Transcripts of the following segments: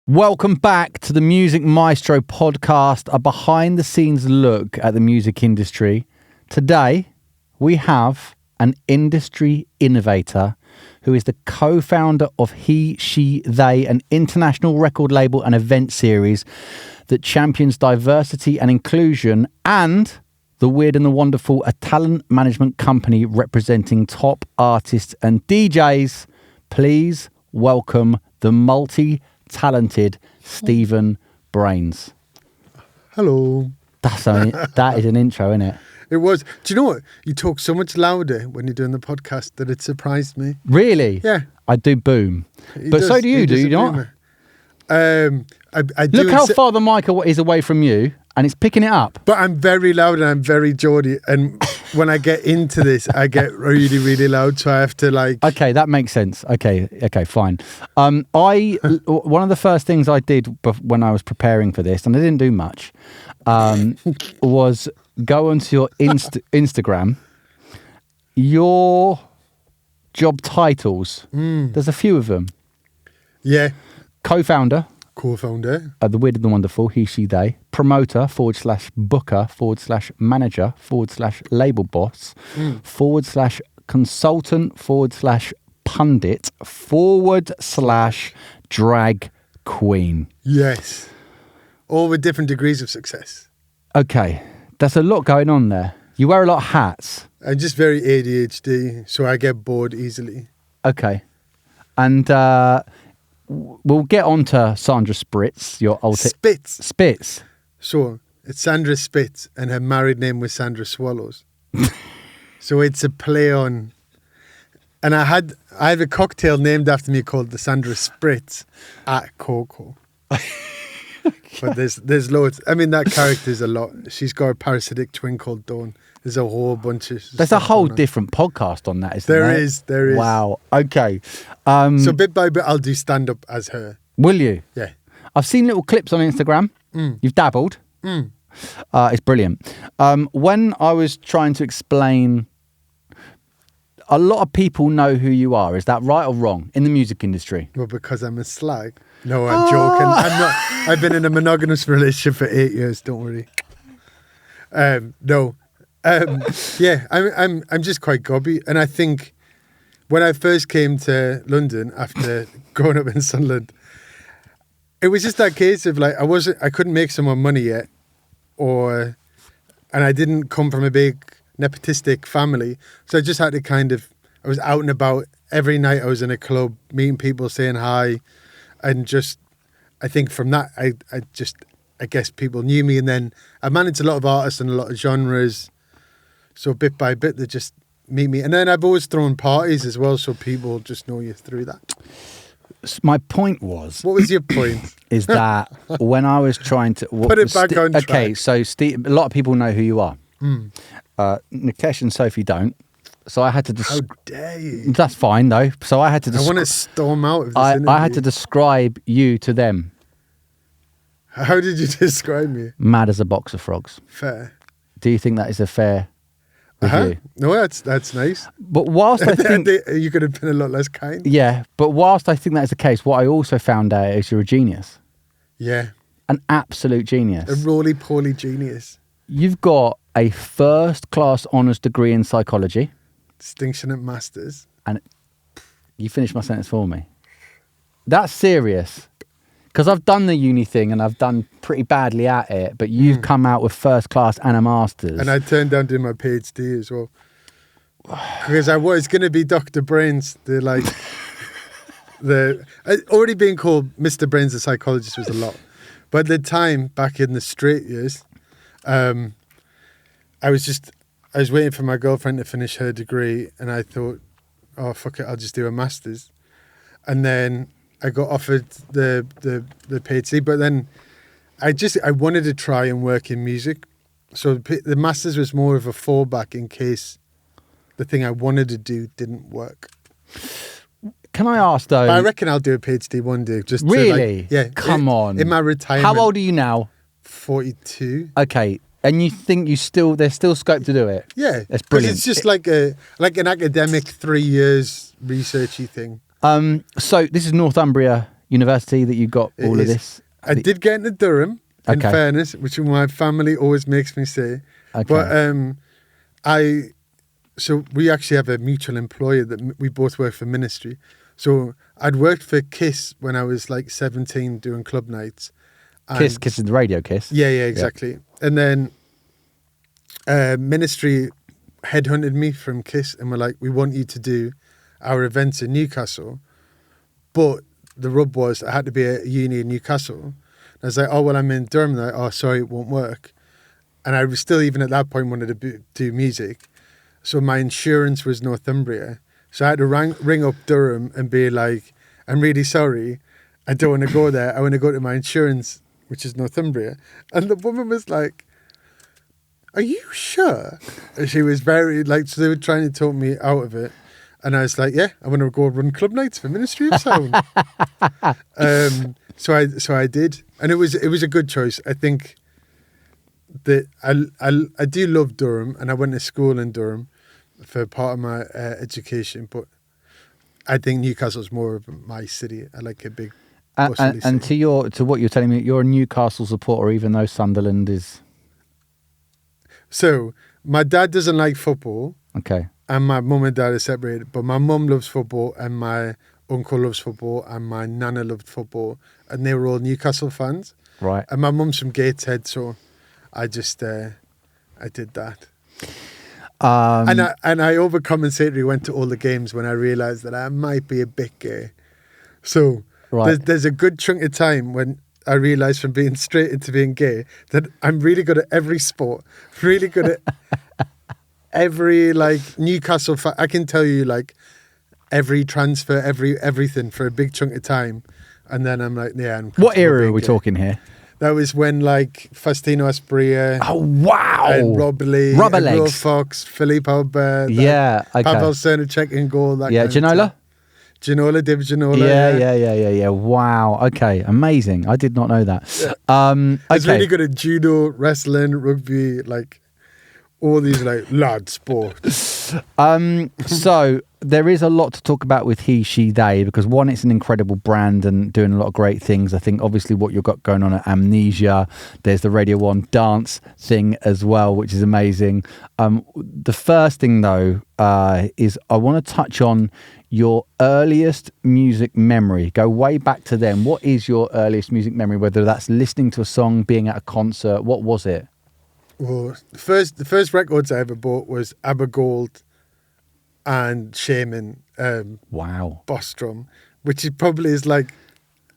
Welcome back to the Music Maestro Podcast, a behind-the-scenes look at the music industry. Today, we have an industry innovator who is the co-founder of HE.SHE.THEY, an international record label and event series that champions diversity and inclusion, and The Weird and the Wonderful, a talent management company representing top artists and DJs. Please welcome the multi-talented Stephen Brains. Hello. That is an intro, isn't it? It was. Do you know what? You talk so much louder when you're doing the podcast that it surprised me. Really? Yeah. I do boom. But so do you, do you not? I do. Look how far the mic is away from you, and it's picking it up. But I'm very loud and I'm very Geordie. And when I get into this, I get really, really loud. So I have to like... Okay, that makes sense. Okay, fine. One of the first things I did when I was preparing for this, and I didn't do much, was go onto your Instagram. Your job titles, there's a few of them. Yeah. Co-founder. The Weird and the Wonderful, HE.SHE.THEY. Promoter /booker /manager /label boss /consultant /pundit /drag queen. Yes. All with different degrees of success. Okay. There's a lot going on there. You wear a lot of hats. I'm just very ADHD, so I get bored easily. Okay. And we'll get on to Sandra Spitz, your alter... Spitz. So, it's Sandra Spitz, and her married name was Sandra Swallows. So it's a play on... And I have a cocktail named after me called the Sandra Spritz at Coco. But there's loads. I mean, that character's a lot. She's got a parasitic twin called Dawn. There's a whole bunch of... There's a whole different podcast on that, isn't there? There is. Wow. Okay. So bit by bit, I'll do stand-up as her. Will you? Yeah. I've seen little clips on Instagram. You've dabbled. It's brilliant. When I was trying to explain... A lot of people know who you are. Is that right or wrong in the music industry? Well, because I'm a slag. No, I'm joking. I'm not. I've been in a monogamous relationship for 8 years. Don't worry. No. Yeah, I'm just quite gobby. And I think when I first came to London after growing up in Sunderland, it was just that case of like I couldn't make someone money yet, and I didn't come from a big nepotistic family, so I just had to I was out and about every night. I was in a club meeting people, saying hi, and just I think from that I guess people knew me, and then I managed a lot of artists and a lot of genres, so bit by bit they just meet me, and then I've always thrown parties as well, so people just know you through that. My point was... What was your point? Is that when I was trying to... Put it back on track. Okay, so Steve, a lot of people know who you are. Nikesh and Sophie don't. So I had to... How dare you? That's fine, though. So I had to... I want to storm out of this interview. I had to describe you to them. How did you describe me? Mad as a box of frogs. Fair. Do you think that is a fair review? No, that's nice. But whilst I think... You could have been a lot less kind. Yeah, but whilst I think that is the case, what I also found out is you're a genius. Yeah. An absolute genius. A roly-poly genius. You've got a first-class honours degree in psychology. Distinction at Masters. And you finished my sentence for me. That's serious. Because I've done the uni thing and I've done pretty badly at it, but you've come out with first class and a master's. And I turned down doing my PhD as well. Because I was going to be Dr. Brains. Already being called Mr. Brains the psychologist was a lot. But at the time, back in the straight years, I was waiting for my girlfriend to finish her degree, and I thought, oh, fuck it, I'll just do a master's. And then I got offered the PhD, but then I wanted to try and work in music. So the master's was more of a fallback in case the thing I wanted to do didn't work. Can I ask though? But I reckon I'll do a PhD one day. Just really? Yeah. Come on. In my retirement. How old are you now? 42. Okay. And you think there's still scope to do it? Yeah. That's brilliant. It's just like an academic 3 years researchy thing. So this is Northumbria university that you got all of this? I did get into Durham, in Okay. fairness, which my family always makes me say. Okay. But so we actually have a mutual employer that we both work for ministry. So I'd worked for KE.SHE when I was like 17 doing club nights. And Kiss is the radio Kiss. Yeah, exactly. And then ministry headhunted me from KE.SHE and were like, we want you to do our events in Newcastle. But the rub was I had to be at uni in Newcastle. And I was like, oh, well, I'm in Durham. Like, oh, sorry, it won't work. And I was still, even at that point, wanted to do music. So my insurance was Northumbria. So I had to ring up Durham and be like, I'm really sorry. I don't want to go there. I want to go to my insurance, which is Northumbria. And the woman was like, are you sure? And she was very like, so they were trying to talk me out of it. And I was like, yeah, I want to go run club nights for Ministry of Sound. So I did. And it was a good choice. I think that I do love Durham, and I went to school in Durham for part of my education, but I think Newcastle's more of my city. I like a big bustly and city. to what you're telling me, you're a Newcastle supporter, even though Sunderland is So my dad doesn't like football, okay. and my mum and dad are separated, but my mum loves football, and my uncle loves football, and my nana loved football, and they were all Newcastle fans. Right. And my mum's from Gateshead, so I just I did that. And I overcompensated, went to all the games when I realised that I might be a bit gay. So Right. there's a good chunk of time when I realised from being straight into being gay that I'm really good at every sport, really good at every like Newcastle. I can tell you like every transfer, everything for a big chunk of time, and then I'm like, yeah. What era are we talking here? That was when like Faustino Asprilla. Oh wow! And Rubber Rubber Will Legs. Fox, Philippe Albert. Yeah, okay. Pavel Cernacek in goal. That Yeah, kind of Ginola. stuff. Ginola, David Ginola. Yeah. Wow. Okay, amazing. I did not know that. Yeah. Okay. I was really good at judo, wrestling, rugby, like all these like lad sports. So there is a lot to talk about with HE.SHE.THEY because one, it's an incredible brand and doing a lot of great things. I think obviously what you've got going on at Amnesia, there's the Radio 1 dance thing as well, which is amazing. The first thing though is I want to touch on your earliest music memory. Go way back to then. What is your earliest music memory, whether that's listening to a song, being at a concert? What was it? Well, the first records I ever bought was ABBA Gold and Shaman Wow. Boss Drum, which is probably is like,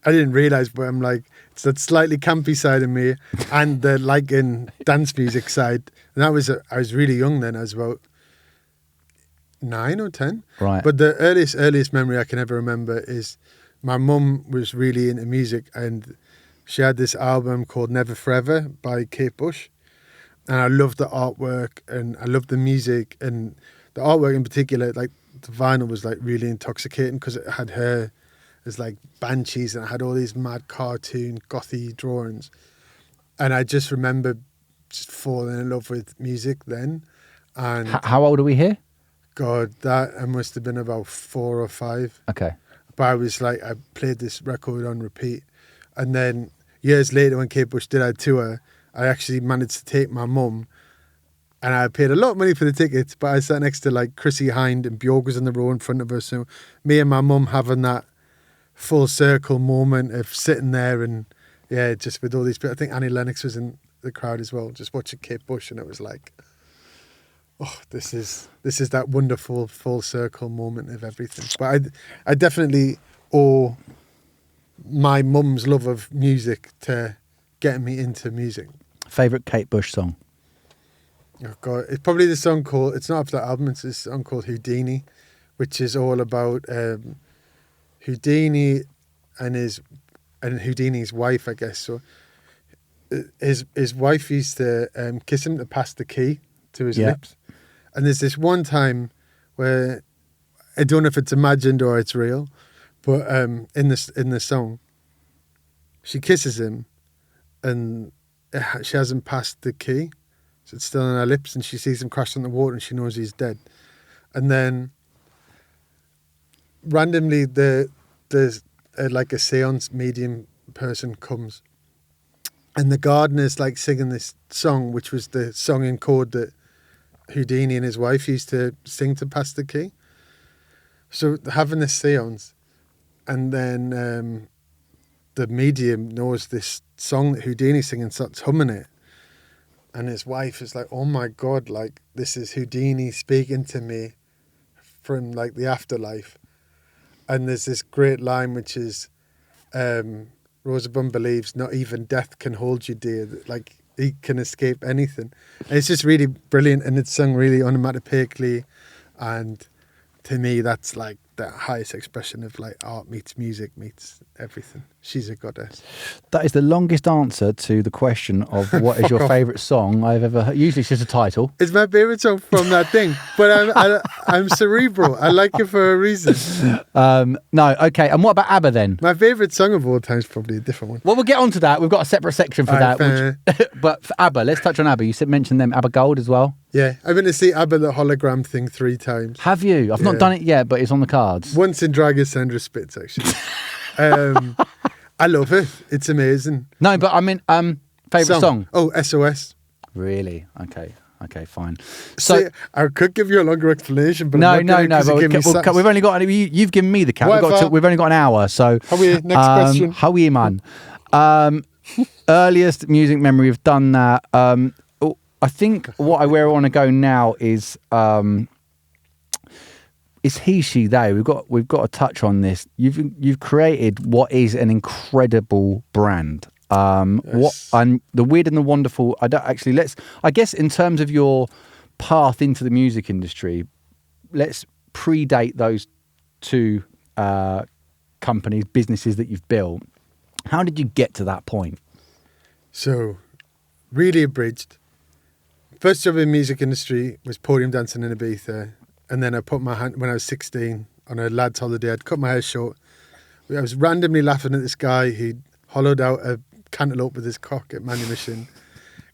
I didn't realise, but I'm like, it's that slightly campy side of me and the like in dance music side. And I was really young then. I was about 9 or 10. Right. But the earliest memory I can ever remember is my mum was really into music, and she had this album called Never Forever by HE.SHE.THEY. And I loved the artwork and I loved the music, and the artwork in particular, like the vinyl was like really intoxicating because it had her as like banshees and it had all these mad cartoon gothy drawings. And I just remember just falling in love with music then. And How old are we here? God, that I must have been about 4 or 5. Okay. But I was like, I played this record on repeat. And then years later when HE.SHE.THEY did our tour, I actually managed to take my mum, and I paid a lot of money for the tickets, but I sat next to like Chrissy Hind and Bjorg was in the row in front of us. So me and my mum having that full circle moment of sitting there and yeah, just with all these people. I think Annie Lennox was in the crowd as well, just watching HE.SHE.THEY, and it was like, oh, this is that wonderful full circle moment of everything. But I definitely owe my mum's love of music to getting me into music. Favorite HE.SHE.THEY song? Oh God, it's probably the song called, it's not off that album, it's a song called Houdini, which is all about Houdini and Houdini's wife, I guess. So his wife used to kiss him to pass the key to his lips. And there's this one time where, I don't know if it's imagined or it's real, but in the song, she kisses him and she hasn't passed the key. So it's still on her lips, and she sees him crash in the water and she knows he's dead. And then randomly there's like a seance medium person comes, and the gardener's like singing this song, which was the song in chord that Houdini and his wife used to sing to pass the key. So having this seance, and then the medium knows this song that Houdini's singing, starts humming it, and his wife is like, "Oh my God, like this is Houdini speaking to me from like the afterlife." And there's this great line which is, Rosabun believes not even death can hold you dear, that, like he can escape anything. And it's just really brilliant, and it's sung really onomatopoeically, and to me that's like the highest expression of like art meets music meets everything. She's a goddess. That is the longest answer to the question of what is your favourite song I've ever heard. Usually it's just a title. It's my favourite song from that thing, but I'm cerebral. I like it for a reason. No, okay. And what about ABBA then? My favourite song of all time is probably a different one. Well, we'll get onto that. We've got a separate section for that. But for ABBA, let's touch on ABBA. You mentioned them, ABBA Gold as well. Yeah, I've been to see ABBA the hologram thing 3 times. Have you? I've not done it yet, but it's on the cards. Once in Dragasendra Spitz, actually. I love it. It's amazing. No, but I mean, favourite song? Oh, SOS. Really? Okay, fine. So see, I could give you a longer explanation, but no. But we've only got. You've given me the cap. We've only got an hour. So how are you? Next question. How are you, man? Earliest music memory we've done that. I think where I want to go now is HE.SHE.THEY. We've got to touch on this. You've created what is an incredible brand. Yes. And the weird and the wonderful. I guess in terms of your path into the music industry, let's predate those 2 companies, businesses that you've built. How did you get to that point? So, really abridged. First job in the music industry was podium dancing in Ibiza, and then I put my hand when I was 16 on a lad's holiday. I'd cut my hair short. I was randomly laughing at this guy who'd hollowed out a cantaloupe with his cock at Manumission.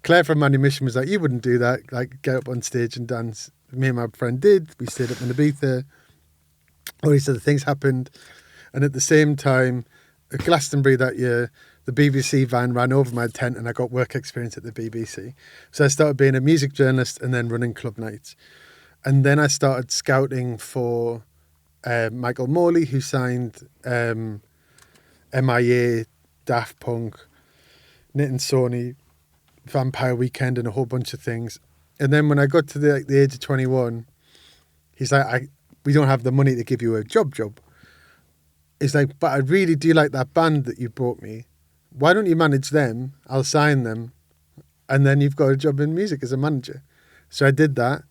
Claire from Manumission was like, "You wouldn't do that, like get up on stage and dance." Me and my friend did. We stayed up in Ibiza. All these other things happened, and at the same time, at Glastonbury that year, the BBC van ran over my tent and I got work experience at the BBC. So I started being a music journalist and then running club nights. And then I started scouting for Michael Morley, who signed MIA, Daft Punk, Knit and Sony, Vampire Weekend and a whole bunch of things. And then when I got to the age of 21, he's like, we don't have the money to give you a job. He's like, but I really do like that band that you brought me. Why don't you manage them? I'll sign them. And then you've got a job in music as a manager. So I did that.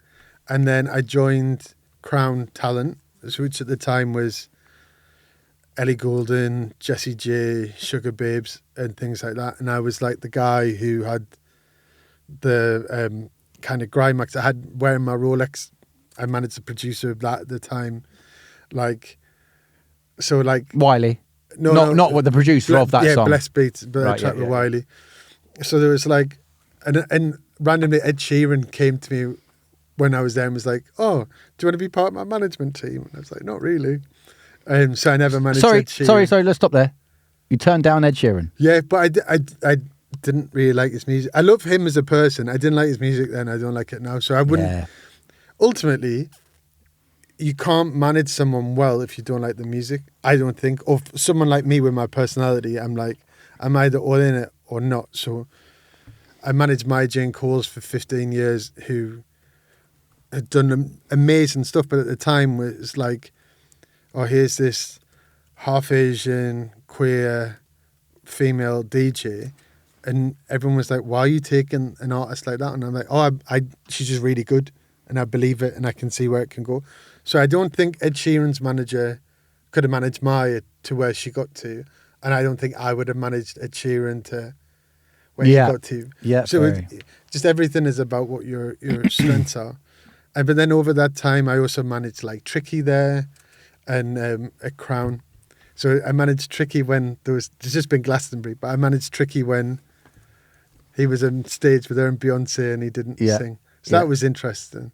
And then I joined Crown Talent, which at the time was Ellie Goulding, Jessie J, Sugar Babes, and things like that. And I was like the guy who had the kind of grime acts. I had wearing my Rolex. I managed the producer of that at the time. Wiley. Not what the producer of that song. Yeah, Bless Beats, but I tracked with Wiley. So there was like, and randomly Ed Sheeran came to me when I was there and was like, "Oh, do you want to be part of my management team?" And I was like, "Not really." So I never managed Ed Sheeran. Sorry, let's stop there. You turned down Ed Sheeran. Yeah, but I didn't really like his music. I love him as a person. I didn't like his music then. I don't like it now. So I wouldn't. Yeah. Ultimately, you can't manage someone well if you don't like the music, I don't think. Or someone like me with my personality, I'm either all in it or not. So I managed my Jane Coles for 15 years, who had done amazing stuff, but at the time it was like, oh, here's this half Asian, queer, female DJ. And everyone was like, why are you taking an artist like that? And I'm like, oh, she's just really good. And I believe it, and I can see where it can go. So I don't think Ed Sheeran's manager could have managed Maya to where she got to, and I don't think I would have managed Ed Sheeran to where he got to. Yeah. So just everything is about what your strengths are. But then over that time, I also managed like Tricky there, and at Crown. So I managed Tricky when there's just been Glastonbury, but I managed Tricky when he was on stage with her and Beyonce and he didn't sing. So that was interesting.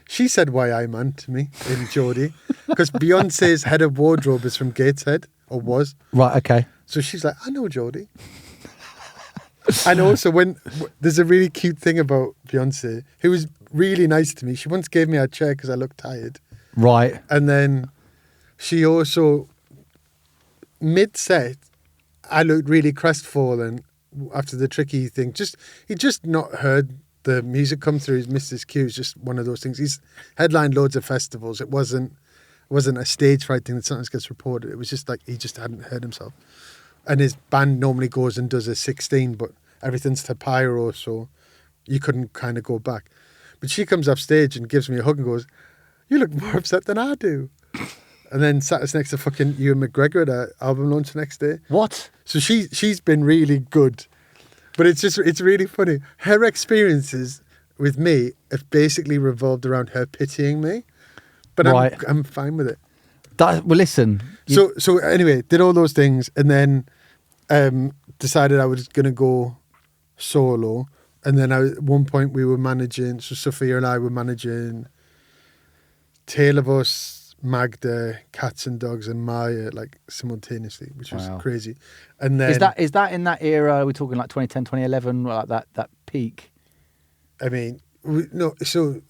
She said "Why I Man" to me in Geordie, because Beyonce's head of wardrobe is from Gateshead, or was. Right, okay. So she's like, I know Jodie. And also, there's a really cute thing about Beyonce, who was really nice to me. She once gave me a chair because I looked tired. Right. And then she also, mid-set, I looked really crestfallen after the Tricky thing. He just not heard the music come through. He's missed his cue. It's just one of those things. He's headlined loads of festivals. It wasn't a stage fright thing that sometimes gets reported. It was just like he just hadn't heard himself. And his band normally goes and does a 16, but everything's to pyro, so you couldn't kind of go back. But she comes off stage and gives me a hug and goes, "You look more upset than I do." And then sat us next to fucking Ewan McGregor at our album launch the next day. What? So she's been really good. But it's really funny. Her experiences with me have basically revolved around her pitying me. But right. I'm fine with it. Well, listen. So anyway, did all those things and then decided I was going to go solo. And then at one point we were managing, so Sophia and I were managing Tale of Us, Magda, Cats and Dogs and Maya like simultaneously, which was crazy. And then is that in that era? We're talking like 2010, 2011, like that peak. I mean, so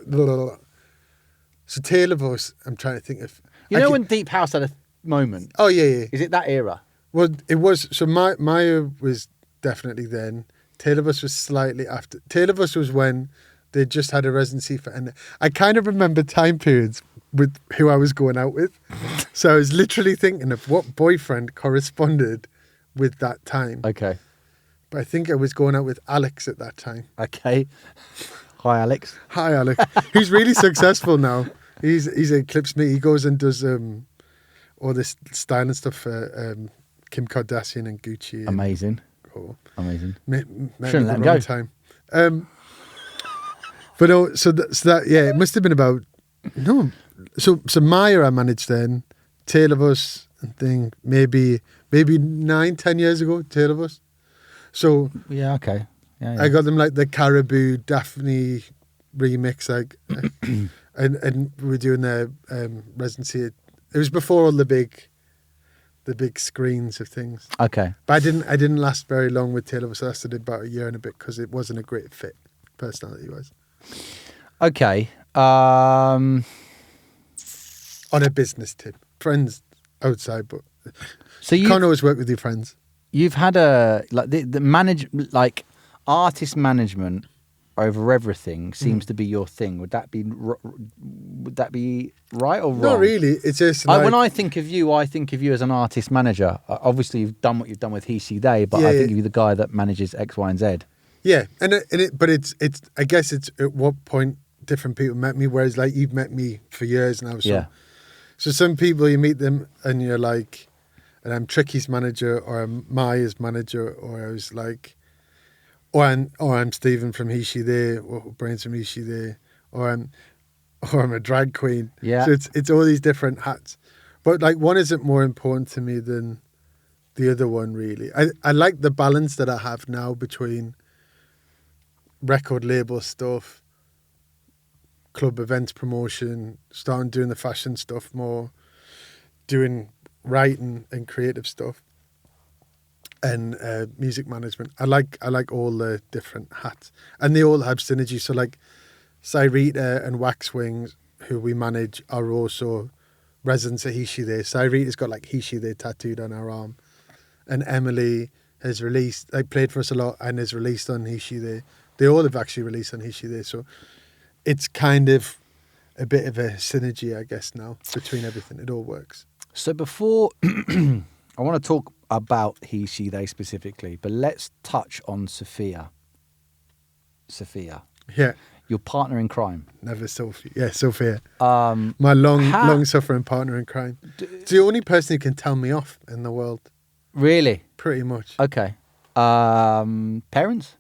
Tale of Us, I'm trying to think of... when Deep House had a moment? Oh, yeah. Is it that era? Well, it was... So Maya was definitely then. Tale of Us was slightly after. Tale of Us was when they just had a residency for... And I kind of remember time periods with who I was going out with. So I was literally thinking of what boyfriend corresponded with that time. Okay. But I think I was going out with Alex at that time. Okay. Hi, Alex. Hi, Alex. He's really successful now. He's eclipsed me. He goes and does all this styling stuff for Kim Kardashian and Gucci. Amazing. Amazing. Shouldn't let him go. Time. But no, so that it must have been about So Maya I managed then. Tale of Us and thing maybe 9-10 years ago. Tale of Us. So yeah, okay. Yeah. I got them like the Caribou Daphne remix, like, and we were doing their residency. It was before all the big screens of things. Okay, but I didn't last very long with Tale of Us. I lasted about a year and a bit because it wasn't a great fit personality-wise. Okay. On a business tip, friends outside, but so you can't always work with your friends. You've had the artist management over everything seems to be your thing. Would that be right or wrong? Not really. It's just when I think of you as an artist manager. Obviously, you've done what you've done with HE.SHE.THEY, but I think of you the guy that manages X, Y, and Z. Yeah, but it's. I guess it's at what point different people met me. Whereas like you've met me for years now. So some people you meet them and you're like, and I'm Tricky's manager or I'm Maya's manager or I was like. Or I'm Stephen from HE.SHE.THEY, or Brains from HE.SHE.THEY, or I'm a drag queen. Yeah. So it's all these different hats. But like one isn't more important to me than the other one really. I like the balance that I have now between record label stuff, club events promotion, starting doing the fashion stuff more, doing writing and creative stuff. And music management. I like all the different hats, and they all have synergy. So like Cyrita and Waxwings, who we manage, are also residents at HE.SHE.THEY. Cyrita's got like HE.SHE.THEY tattooed on her arm, and Emily has played for us a lot and has released on HE.SHE.THEY. They all have actually released on HE.SHE.THEY. So it's kind of a bit of a synergy, I guess, now between everything. It all works. So before I want to talk about HE.SHE.THEY specifically, but let's touch on Sophia. Yeah. Your partner in crime. Never Sophie. Yeah, Sophia. My long-suffering partner in crime. It's the only person who can tell me off in the world. Really? Pretty much. Okay. Parents?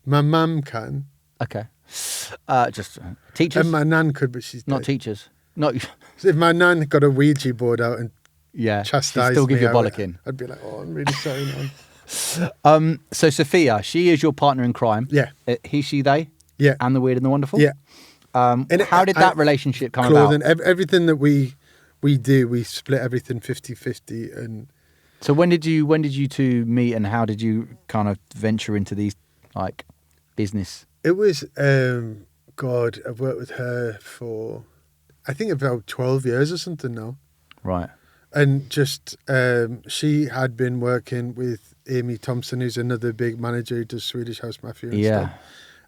My mum can. Okay. Just teachers? And my nan could, but she's not dead. Teachers. Not. So if my nan got a Ouija board out and chastised still give me, you a bollocking. I'd be like, oh, I'm really sorry, Nan. So Sophia, she is your partner in crime. Yeah. HE.SHE.THEY. Yeah. And the Weird and the Wonderful. Yeah. How did that relationship come about? Everything that we We do. We split everything 50-50. And so when did you two meet, and how did you kind of venture into these like business? it was, God, I've worked with her for, I think, about 12 years or something now. Right. And just, she had been working with Amy Thompson, who's another big manager who does Swedish House Mafia and stuff.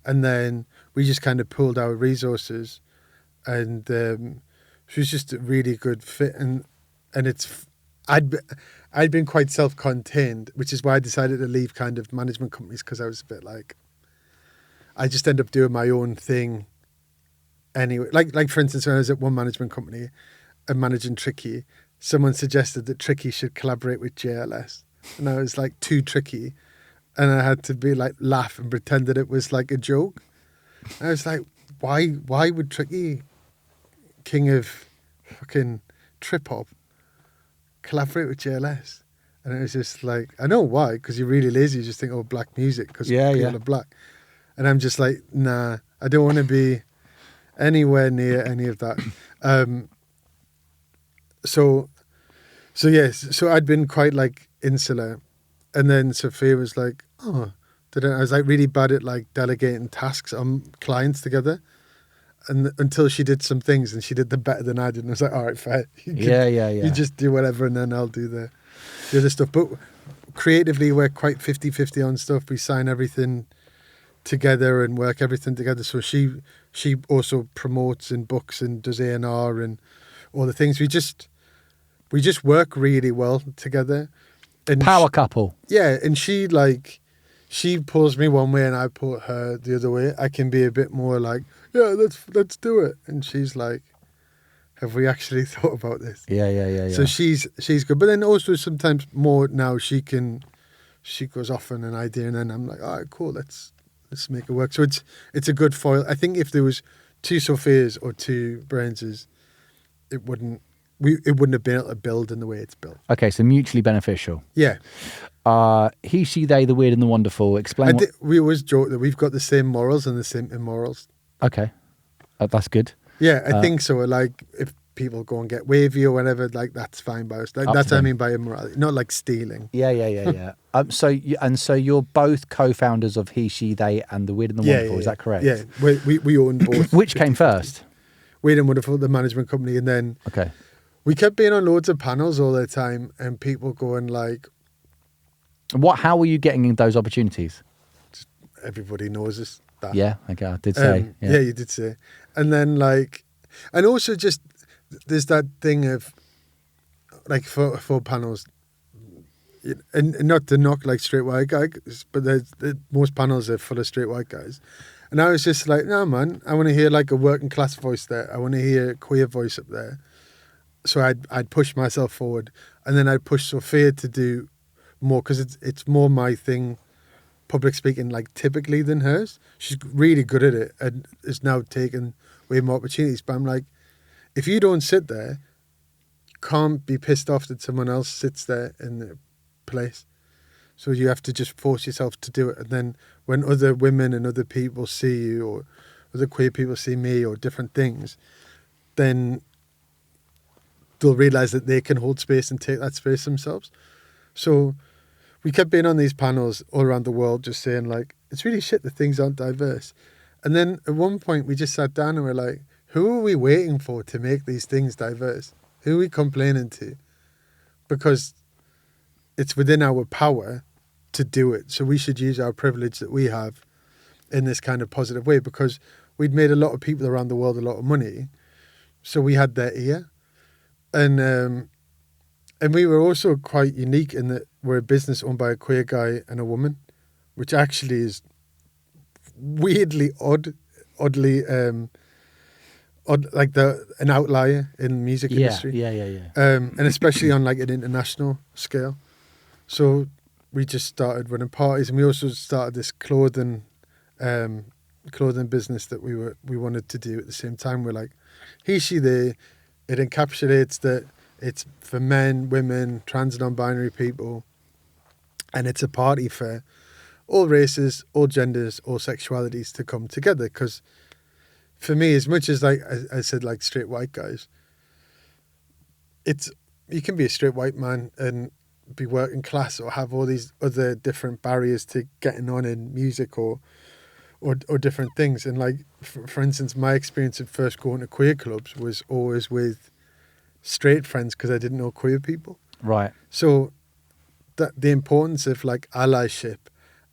And then we just kind of pulled our resources, and she was just a really good fit. And I'd been quite self-contained, which is why I decided to leave kind of management companies, because I was a bit like, I just end up doing my own thing anyway. Like for instance, when I was at one management company and managing Tricky, someone suggested that Tricky should collaborate with JLS. And I was like, too tricky. And I had to be like, laugh and pretend that it was like a joke. And I was like, why would Tricky, king of fucking trip hop, collaborate with JLS? And it was just like, I know why, because you're really lazy. You just think, oh, black music, because people are black. And I'm just like, nah, I don't want to be anywhere near any of that. So I'd been quite like insular. And then Sophia was like, oh, I was like really bad at like delegating tasks on clients together. And until she did some things, and she did them better than I did. And I was like, all right, fair. You just do whatever, and then I'll do the other stuff. But creatively, we're quite 50-50 on stuff. We sign everything together and work everything together. So she also promotes and books and does A&R and all the things. We just work really well together. And Power couple. Yeah, and she pulls me one way and I pull her the other way. I can be a bit more like, yeah, let's do it. And she's like, have we actually thought about this? Yeah. So she's good. But then also sometimes more now she goes off on an idea, and then I'm like, all right, cool, let's make it work. So it's a good foil. I think if there was two Sophias or two Brains's, it wouldn't have been able to build in the way it's built. Okay, so mutually beneficial. Yeah. He, she, they, the weird and the wonderful. Explain. We always joke that we've got the same morals and the same immorals. Okay, that's good. Yeah, I think so. Like if people go and get wavy or whatever, like that's fine by us. Like, that's what I mean by immorality, not like stealing. Yeah. So you're both co-founders of He, She, They, and the Weird and the Wonderful. Is that correct? Yeah, we own both. Which came first? Weird and Wonderful, the management company, and then we kept being on loads of panels all the time, and people going like, How were you getting those opportunities? Just, everybody knows us. That. Yeah, okay, I did say. Yeah, you did say. And then and also just there's that thing of like for panels, and not to knock like straight white guys, but most panels are full of straight white guys. And I was just like, no man, I want to hear like a working class voice there. I want to hear a queer voice up there. So I'd push myself forward, and then I'd push Sophia to do more, because it's more my thing, public speaking, like typically, than hers. She's really good at it and is now taking way more opportunities. But I'm like, if you don't sit there, you can't be pissed off that someone else sits there in the place. So you have to just force yourself to do it. And then when other women and other people see you, or other queer people see me, or different things, then they'll realise that they can hold space and take that space themselves. So we kept being on these panels all around the world, just saying like, it's really shit that things aren't diverse. And then at one point we just sat down and we're like, who are we waiting for to make these things diverse? Who are we complaining to? Because it's within our power to do it. So we should use our privilege that we have in this kind of positive way, because we'd made a lot of people around the world a lot of money. So we had their ear. And we were also quite unique in that we're a business owned by a queer guy and a woman, which actually is weirdly oddly like an outlier in the music industry. Yeah. And especially on like an international scale. So we just started running parties, and we also started this clothing business that we wanted to do at the same time. We're like, He, She, They. It encapsulates that it's for men, women, trans and non-binary people, and it's a party for all races, all genders, all sexualities to come together. Because for me, as much as like I said, like straight white guys, you can be a straight white man and be working class or have all these other different barriers to getting on in music or different things. And like, for instance, my experience of first going to queer clubs was always with straight friends because I didn't know queer people. Right. So that the importance of like allyship,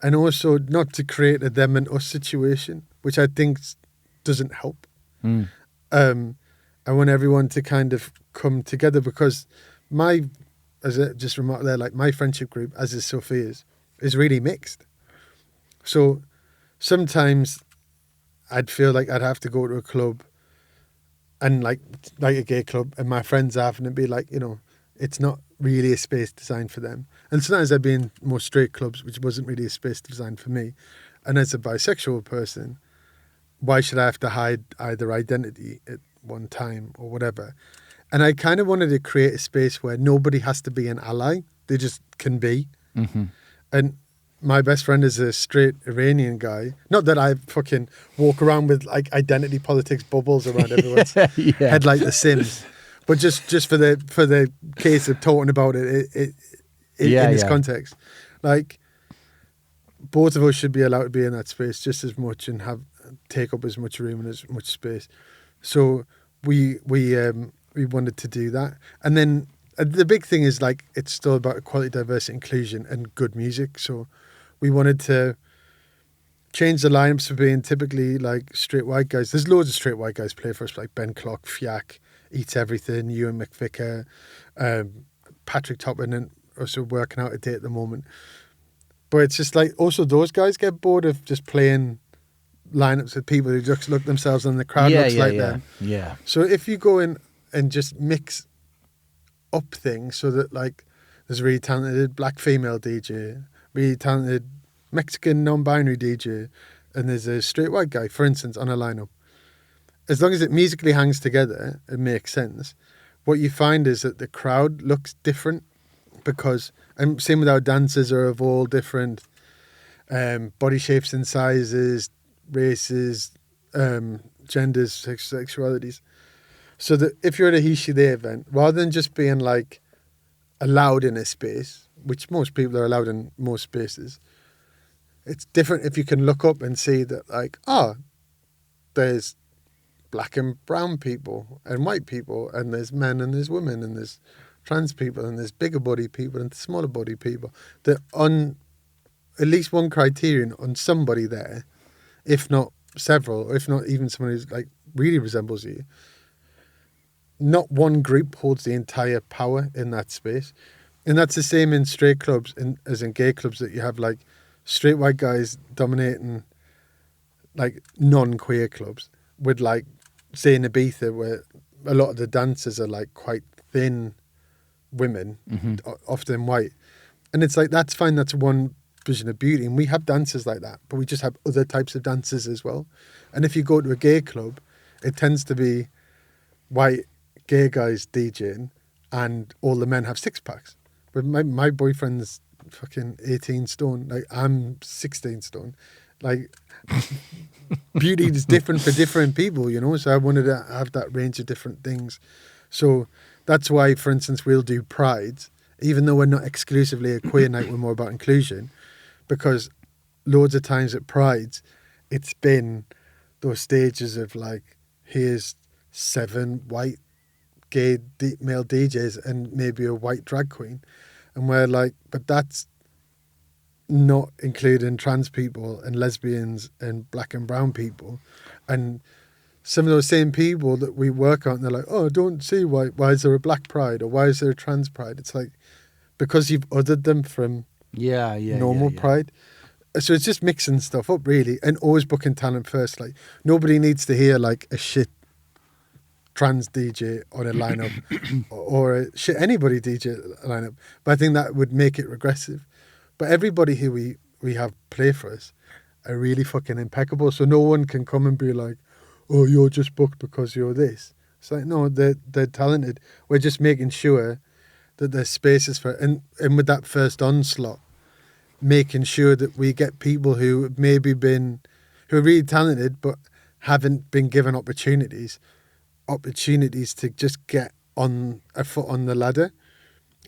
and also not to create a them and us situation, which I think doesn't help. Mm. I want everyone to kind of come together, because as I just remarked there, like my friendship group, as is Sophia's, is really mixed. So sometimes I'd feel like I'd have to go to a club and like a gay club, and my friends are having to be like, it's not really a space designed for them. And sometimes I'd be in more straight clubs, which wasn't really a space designed for me. And as a bisexual person, why should I have to hide either identity at one time or whatever? And I kind of wanted to create a space where nobody has to be an ally. They just can be. Mm-hmm. And my best friend is a straight Iranian guy. Not that I fucking walk around with like identity politics bubbles around everyone's head like The Sims, but just for the case of talking about it in this context, like both of us should be allowed to be in that space just as much and take up as much room and as much space. So we wanted to do that, and then the big thing is like it's still about equality, diversity, inclusion, and good music. So we wanted to change the lineups for being typically like straight white guys. There's loads of straight white guys play for us, like Ben Clock, Fiac, Eats Everything, Ewan McVicker, Patrick Toppin, and also working out a date at the moment. But it's just like also those guys get bored of just playing lineups with people who just look themselves and the crowd looks like them. Yeah. So if you go in and just mix up things so that like there's a really talented black female DJ, really talented Mexican non-binary DJ, and there's a straight white guy, for instance, on a lineup. As long as it musically hangs together and makes sense, what you find is that the crowd looks different, because, and same with our dancers, are of all different body shapes and sizes, races, genders, sexualities. So that if you're at a HE.SHE.THEY event, rather than just being like allowed in a space, which most people are allowed in most spaces, it's different if you can look up and see that like, there's black and brown people and white people, and there's men and there's women and there's trans people and there's bigger body people and smaller body people. That on at least one criterion on somebody there, if not several, or if not even someone who's like really resembles you, not one group holds the entire power in that space. And that's the same in straight clubs as in gay clubs, that you have like straight white guys dominating like non-queer clubs, with like, say in Ibiza, where a lot of the dancers are like quite thin women, often white. And it's like, that's fine, that's one vision of beauty. And we have dancers like that, but we just have other types of dancers as well. And if you go to a gay club, it tends to be white gay guys DJing, and all the men have six packs. But my boyfriend's fucking 18 stone, like I'm 16 stone. Like beauty is different for different people, so I wanted to have that range of different things. So that's why, for instance, we'll do Prides, even though we're not exclusively a queer night, we're more about inclusion, because loads of times at Prides it's been those stages of like, here's 7 white gay male DJs and maybe a white drag queen, and we're like, but that's not including trans people and lesbians and black and brown people. And some of those same people that we work on, they're like, I don't see why is there a black pride, or why is there a trans pride? It's like, because you've othered them from normal pride. So it's just mixing stuff up, really, and always booking talent first. Like, nobody needs to hear like a shit trans DJ on a lineup or a shit anybody DJ lineup. But I think that would make it regressive. But everybody who we have play for us are really fucking impeccable. So no one can come and be like, oh, you're just booked because you're this. It's like, no, they're talented. We're just making sure that there's spaces for it. And with that first onslaught, making sure that we get people who have maybe who are really talented but haven't been given opportunities to just get on a foot on the ladder.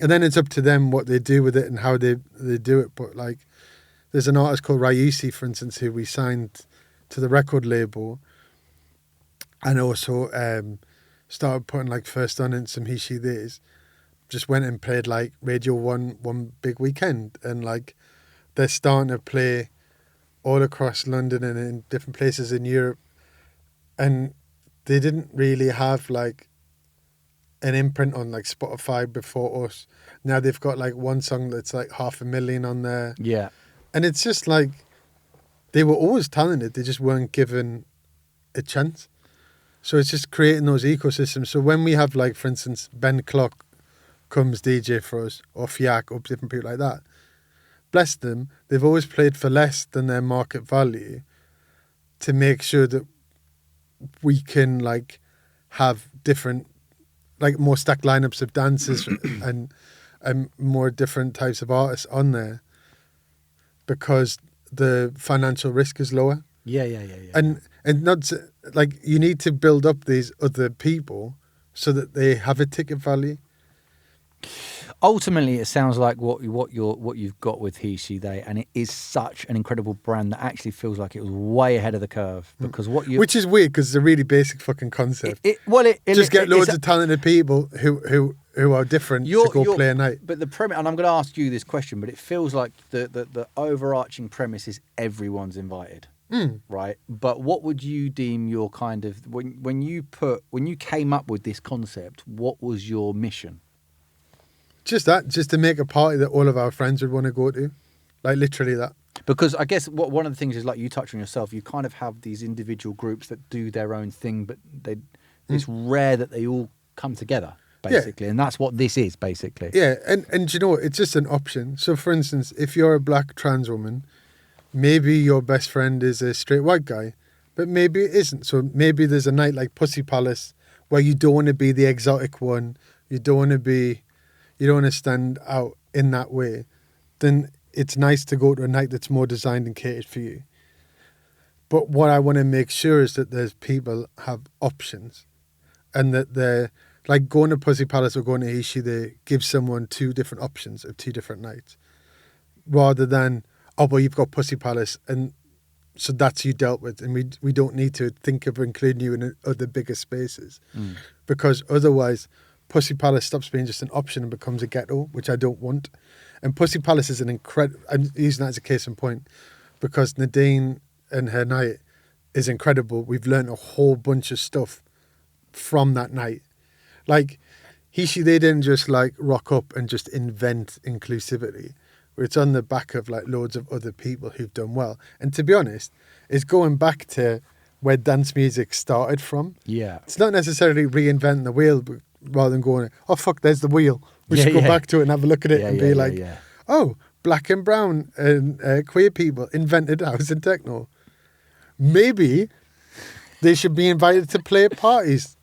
And then it's up to them what they do with it and how they do it. But like, there's an artist called HE.SHE.THEY, for instance, who we signed to the record label, and also started putting like first on in some HE.SHE.THEYs. Just went and played like Radio 1 one big weekend, and like they're starting to play all across London and in different places in Europe. And they didn't really have like an imprint on like Spotify before us. Now they've got like one song that's like 500,000 on there. Yeah. And it's just like, they were always talented, they just weren't given a chance. So it's just creating those ecosystems. So when we have like, for instance, Ben Clock comes DJ for us, or Fiac, or different people like that, bless them, they've always played for less than their market value to make sure that we can like have different, like more stacked lineups of dancers and more different types of artists on there, because the financial risk is lower. Yeah. And not like, you need to build up these other people so that they have a ticket value. Ultimately, it sounds like what you've got with HE.SHE.THEY, and it is such an incredible brand that actually feels like it was way ahead of the curve, because which is weird, because it's a really basic fucking concept. Just get loads of talented people who are different to go play a night. But the premise, and I'm going to ask you this question, but it feels like the overarching premise is everyone's invited. Right, but what would you deem your kind of when you came up with this concept? What was your mission? Just to make a party that all of our friends would want to go to, like literally that. Because I guess one of the things is, like you touched on yourself, you kind of have these individual groups that do their own thing, but it's rare that they all come together, basically, and that's what this is, basically. Yeah, and you know what? It's just an option. So, for instance, if you're a black trans woman, maybe your best friend is a straight white guy, but maybe it isn't. So maybe there's a night like Pussy Palace where you don't want to be the exotic one, you don't want to stand out in that way. Then it's nice to go to a night that's more designed and catered for you. But what I want to make sure is that there's people have options, and that they're like, going to Pussy Palace or going to HE.SHE.THEY gives someone two different options of two different nights, rather than, oh, well, you've got Pussy Palace, and so that's you dealt with, and we don't need to think of including you in other bigger spaces, because otherwise Pussy Palace stops being just an option and becomes a ghetto, which I don't want. And Pussy Palace is an incredible, I'm using that as a case in point, because Nadine and her night is incredible. We've learned a whole bunch of stuff from that night. Like, HE.SHE.THEY didn't just like rock up and just invent inclusivity. It's on the back of like loads of other people who've done well. And to be honest, it's going back to where dance music started from. Yeah. It's not necessarily reinventing the wheel, but rather than going, oh, fuck, there's the wheel. We should go back to it and have a look at it and be like, oh, black and brown and queer people invented house and techno. Maybe they should be invited to play at parties.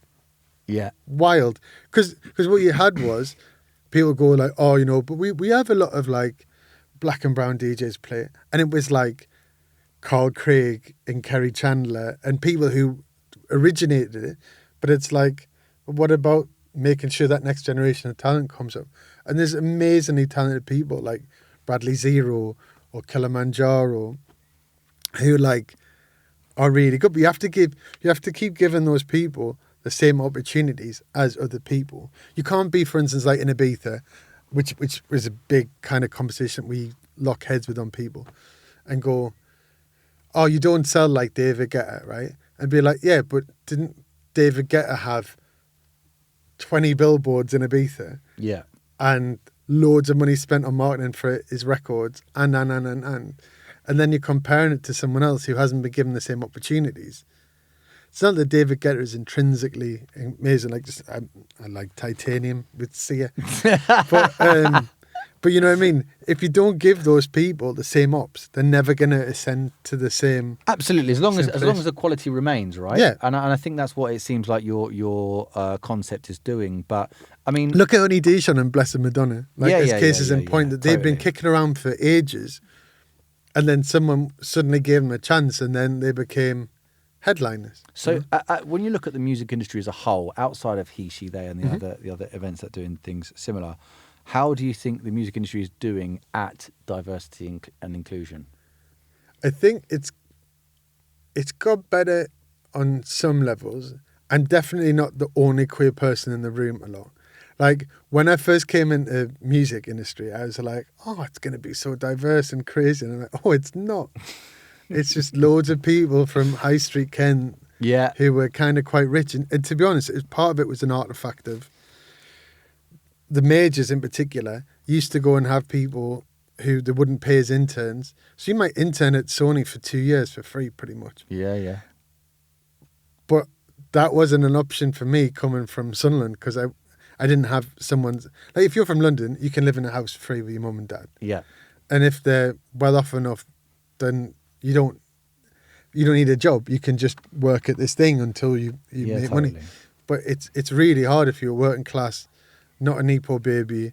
Yeah. Wild. Because what you had was people go like, oh, you know, but we have a lot of like black and brown DJs play. And it was like Carl Craig and Kerry Chandler and people who originated it. But it's like, what about making sure that next generation of talent comes up? And there's amazingly talented people like Bradley Zero or Kilimanjaro who like are really good. But you have to keep giving those people the same opportunities as other people. You can't be, for instance, like in Ibiza, which was a big kind of conversation we lock heads with on people, and go, oh, you don't sell like David Guetta, right? And be like, yeah, but didn't David Guetta have 20 billboards in Ibiza? Yeah. And loads of money spent on marketing for his records, and then you're comparing it to someone else who hasn't been given the same opportunities. It's not that David Guetta is intrinsically amazing. Like, just I like Titanium with Sia, but you know what I mean. If you don't give those people the same ops, they're never going to ascend to the same. Absolutely, as long as the quality remains, right? Yeah, and I think that's what it seems like your concept is doing. But I mean, look at Honey Dijon and Blessed Madonna. Like, there's cases in point that they've been kicking around for ages, and then someone suddenly gave them a chance, and then they became headliners. So when you look at the music industry as a whole, outside of HE.SHE.THEY, They and the other events that are doing things similar, how do you think the music industry is doing at diversity and inclusion? I think it's got better on some levels. I'm definitely not the only queer person in the room a lot. Like, when I first came into music industry, I was like, oh, it's going to be so diverse and crazy. And I'm like, oh, it's not. It's just loads of people from High Street Kent who were kind of quite rich. And to be honest, part of it was an artifact of the majors in particular used to go and have people who they wouldn't pay as interns. So you might intern at Sony for 2 years for free, pretty much. Yeah. But that wasn't an option for me coming from Sunderland, because I didn't have someone's... Like, if you're from London, you can live in a house free with your mum and dad. Yeah. And if they're well off enough, then you don't need a job. You can just work at this thing until you make money. But it's really hard if you're working class, not a Nepo baby,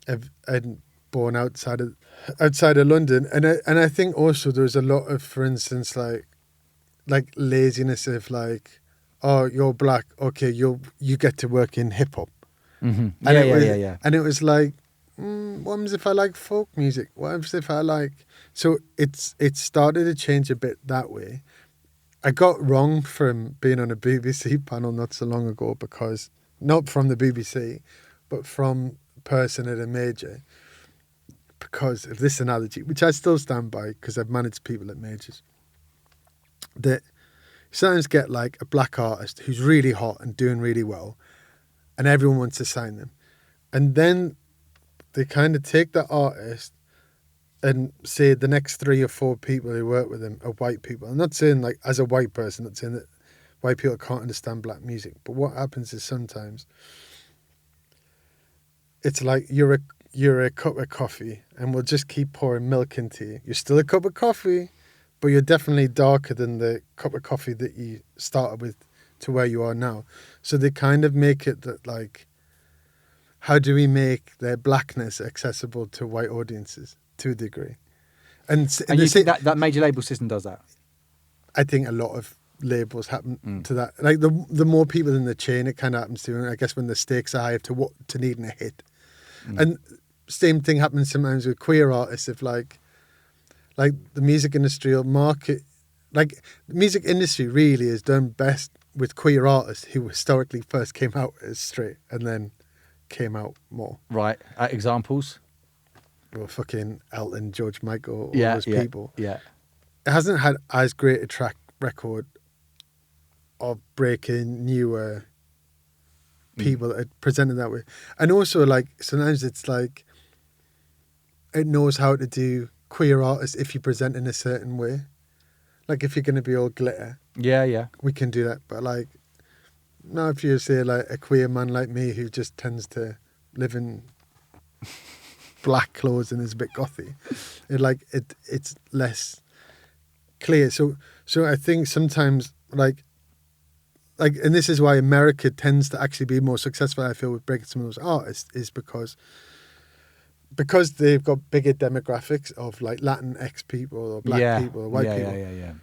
and born outside of London. And I think also there's a lot of, for instance, like laziness of like, oh, you're black, okay, you get to work in hip hop. Mm-hmm. Yeah. And it was like, what happens if I like folk music? What happens if I like... So it started to change a bit that way. I got wrong from being on a BBC panel not so long ago, because, not from the BBC, but from a person at a major, because of this analogy, which I still stand by because I've managed people at majors, that you sometimes get like a black artist who's really hot and doing really well, and everyone wants to sign them. And then they kind of take that artist and say the next 3 or 4 people who work with them are white people. I'm not saying, like, as a white person, not saying that white people can't understand black music. But what happens is sometimes it's like you're a cup of coffee and we'll just keep pouring milk into you. You're still a cup of coffee, but you're definitely darker than the cup of coffee that you started with to where you are now. So they kind of make it that, like, how do we make their blackness accessible to white audiences to a degree? And you think that major label system does that? I think a lot of labels happen to that. Like, the more people in the chain, it kind of happens to. And I guess when the stakes are high to needing a hit. And same thing happens sometimes with queer artists. If like the music industry will market, like, the music industry really is done best with queer artists who historically first came out as straight and then came out more. Right. Examples? Well, fucking Elton, George Michael, all those people. Yeah. It hasn't had as great a track record of breaking newer people that are presented that way. And also, like, sometimes it's like it knows how to do queer artists if you present in a certain way. Like, if you're going to be all glitter, we can do that. But, like, now if you say, like, a queer man like me who just tends to live in black clothes and is a bit gothy, it's less clear. So I think sometimes, like, and this is why America tends to actually be more successful, I feel, with breaking some of those artists, is because they've got bigger demographics of, like, Latinx people or black people or white people.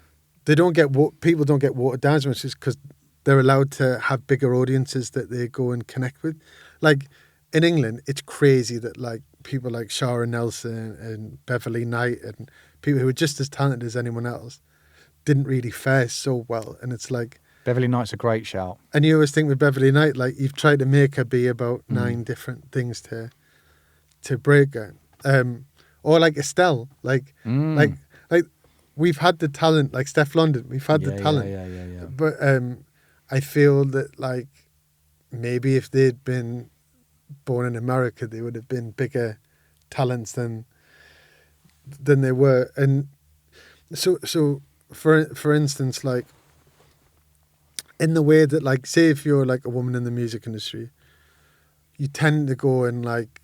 They don't get people don't get watered down as much, because they're allowed to have bigger audiences that they go and connect with. Like, in England, it's crazy that, like, people like Shara Nelson and Beverly Knight and people who are just as talented as anyone else didn't really fare so well. And it's like, Beverly Knight's a great shout. And you always think with Beverly Knight, like, you've tried to make her be about 9 different things to break her. Or like Estelle, like we've had the talent, like Steph London, we've had the talent. Yeah. But I feel that, like, maybe if they'd been born in America, they would have been bigger talents than they were. And so for instance, like, in the way that, like, say if you're, like, a woman in the music industry, you tend to go and, like,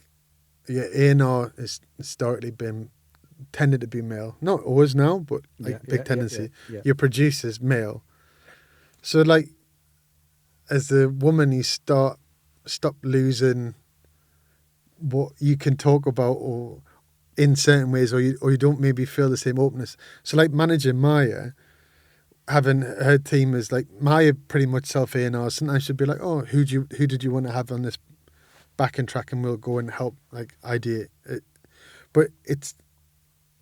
your A&R has historically tended to be male. Not always now, but, like, big tendency. Yeah. Your producer's male. So, like, as a woman, you stop losing what you can talk about, or in certain ways, or you don't maybe feel the same openness. So, like, managing Maya, having her team as like Maya pretty much self-A&R, sometimes she'd be like, oh, who did you want to have on this backing track, and we'll go and help like idea it. But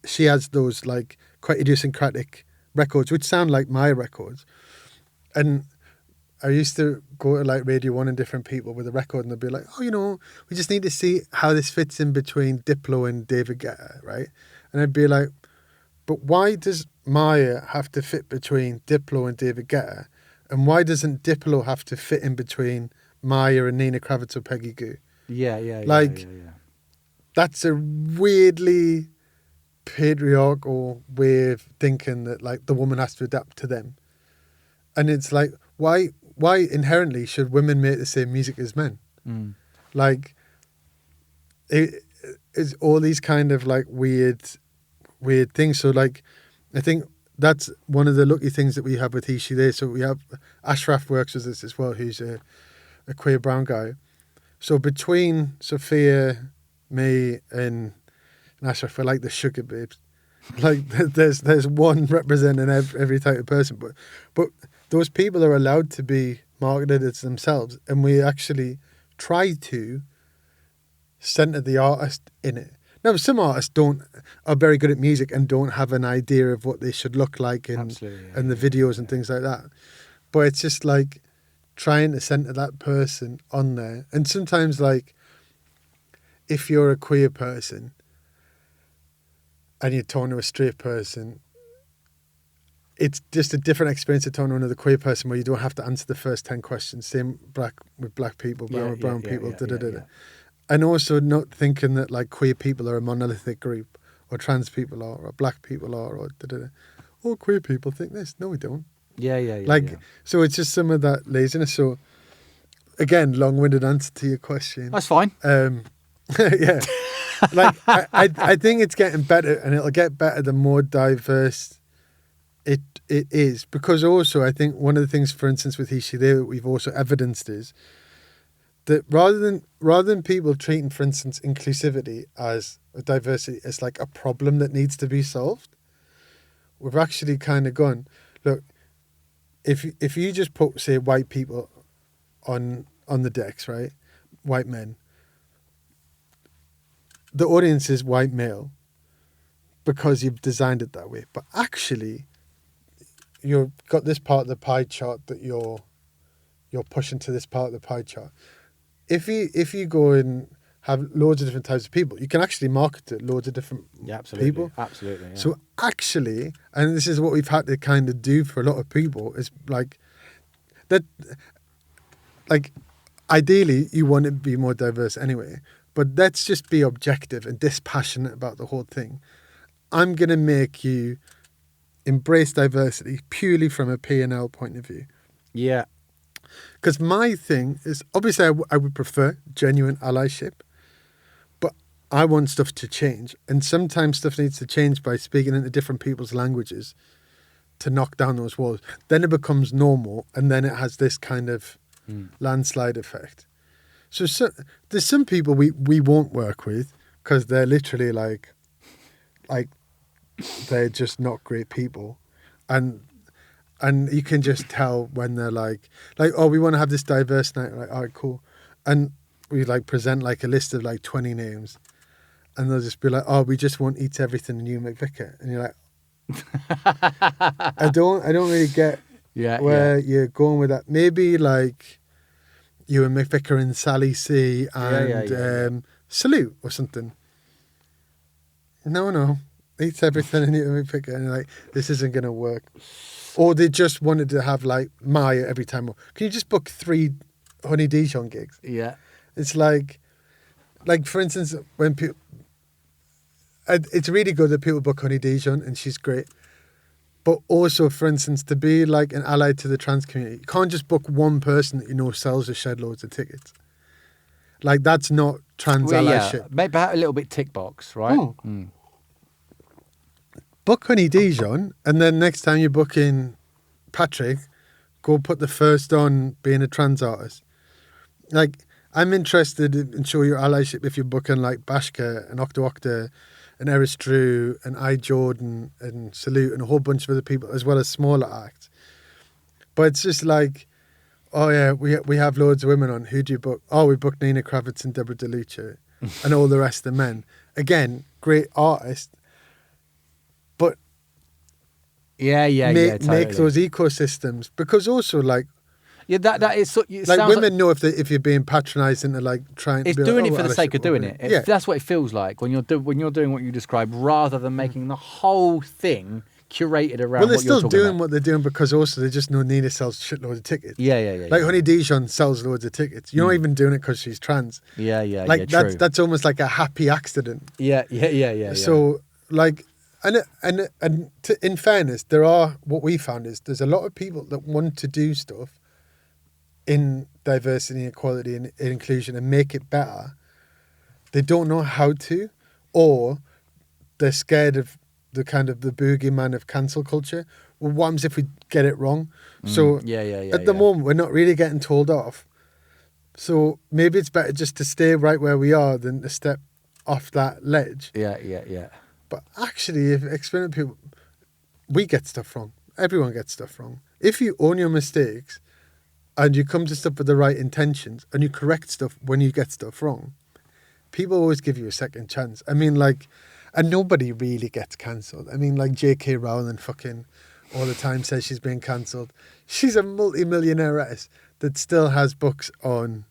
she has those like quite idiosyncratic records which sound like my records. And I used to go to like Radio 1 and different people with a record, and they'd be like, oh, we just need to see how this fits in between Diplo and David Guetta, right? And I'd be like, but why does Maya have to fit between Diplo and David Guetta? And why doesn't Diplo have to fit in between Maya and Nina Kravitz or Peggy Gou? Yeah. That's a weirdly patriarchal way of thinking that like the woman has to adapt to them. And it's like, why inherently should women make the same music as men? Like, it's all these kind of like weird things. So like, I think that's one of the lucky things that we have with HE.SHE.THEY. So we have Ashraf works with us as well, who's a queer brown guy. So between Sophia, me, and Ashraf, we're like the sugar babes. Like there's one representing every type of person, but those people are allowed to be marketed as themselves, and we actually try to center the artist in it. Now, some artists are very good at music and don't have an idea of what they should look like and the videos and things like that. But it's just like trying to center that person on there. And sometimes, like, if you're a queer person and you're talking to a straight person, it's just a different experience to talking to another queer person where you don't have to answer the first 10 questions. Same with black people, brown people, And also not thinking that like queer people are a monolithic group, or trans people are, or black people are, or all queer people think this. No, we don't. So it's just some of that laziness. So again, long-winded answer to your question. That's fine. Yeah. Like I think it's getting better, and it'll get better the more diverse it is. Because also I think one of the things, for instance, with HE.SHE.THEY that we've also evidenced is that rather than people treating, for instance, inclusivity as a diversity as like a problem that needs to be solved, we've actually kind of gone, look, if you just put, say, white people on the decks, right, white men, the audience is white male because you've designed it that way. But actually, you've got this part of the pie chart that you're pushing to this part of the pie chart. If you go and have loads of different types of people, you can actually market to loads of different people. Absolutely. Yeah. So actually, and this is what we've had to kind of do for a lot of people, is like that. Like, ideally, you want it to be more diverse anyway. But let's just be objective and dispassionate about the whole thing. I'm gonna make you embrace diversity purely from a P&L point of view. Yeah. Because my thing is, obviously, I would prefer genuine allyship, but I want stuff to change. And sometimes stuff needs to change by speaking into different people's languages to knock down those walls. Then it becomes normal, and then it has this kind of landslide effect. So there's some people we won't work with because they're literally like they're just not great people. And you can just tell when they're like, oh, we want to have this diverse night. Like, all right, cool. And we like present like a list of like 20 names, and they'll just be like, oh, we just won't eat everything in New McVicar. And you're like, I don't really get where you're going with that. Maybe like you and McVicar and Sally C and Salute or something. No. Eat everything in New McVicar. And you're like, this isn't going to work. Or they just wanted to have like Maya every time. Can you just book 3 Honey Dijon gigs? Yeah. It's like for instance, when people, it's really good that people book Honey Dijon and she's great. But also, for instance, to be like an ally to the trans community, you can't just book one person that you know sells a shed loads of tickets. Like, that's not trans allyship. Yeah. Maybe a little bit tick box, right? Book Honey Dijon, and then next time you're booking Patrick, go put the first on being a trans artist. Like, I'm interested in show your allyship if you're booking like Bashka and Octo Octa and Eris Drew and I Jordan and Salute and a whole bunch of other people, as well as smaller acts. But it's just like, oh yeah, we have loads of women on. Who do you book? Oh, we booked Nina Kravitz and Deborah DeLucia and all the rest of the men. Again, great artists, but totally. make those ecosystems, because also like. Yeah, that is it like sounds women know if you're being patronising to like trying. It's to be doing like, it for the sake of doing it. Yeah. That's what it feels like when you're doing what you described, rather than making the whole thing curated around. Well, they're what you're still talking doing about. what they're doing because also they just know Nina sells shitloads of tickets. Yeah. Like Honey Dijon sells loads of tickets. You're not even doing it because she's trans. Yeah. Like True. that's almost like a happy accident. Yeah. So like, in fairness, there are, what we found is there's a lot of people that want to do stuff in diversity, equality, and inclusion and make it better. They don't know how to, or they're scared of the kind of the boogeyman of cancel culture. Well, what happens if we get it wrong? So at the moment, we're not really getting told off. So maybe it's better just to stay right where we are than to step off that ledge. Yeah. But actually, if explain to people, we get stuff wrong. Everyone gets stuff wrong. If you own your mistakes and you come to stuff with the right intentions and you correct stuff when you get stuff wrong, people always give you a second chance. I mean, like, and nobody really gets cancelled. I mean, like J.K. Rowling fucking all the time says she's been cancelled. She's a multi-millionairess that still has books on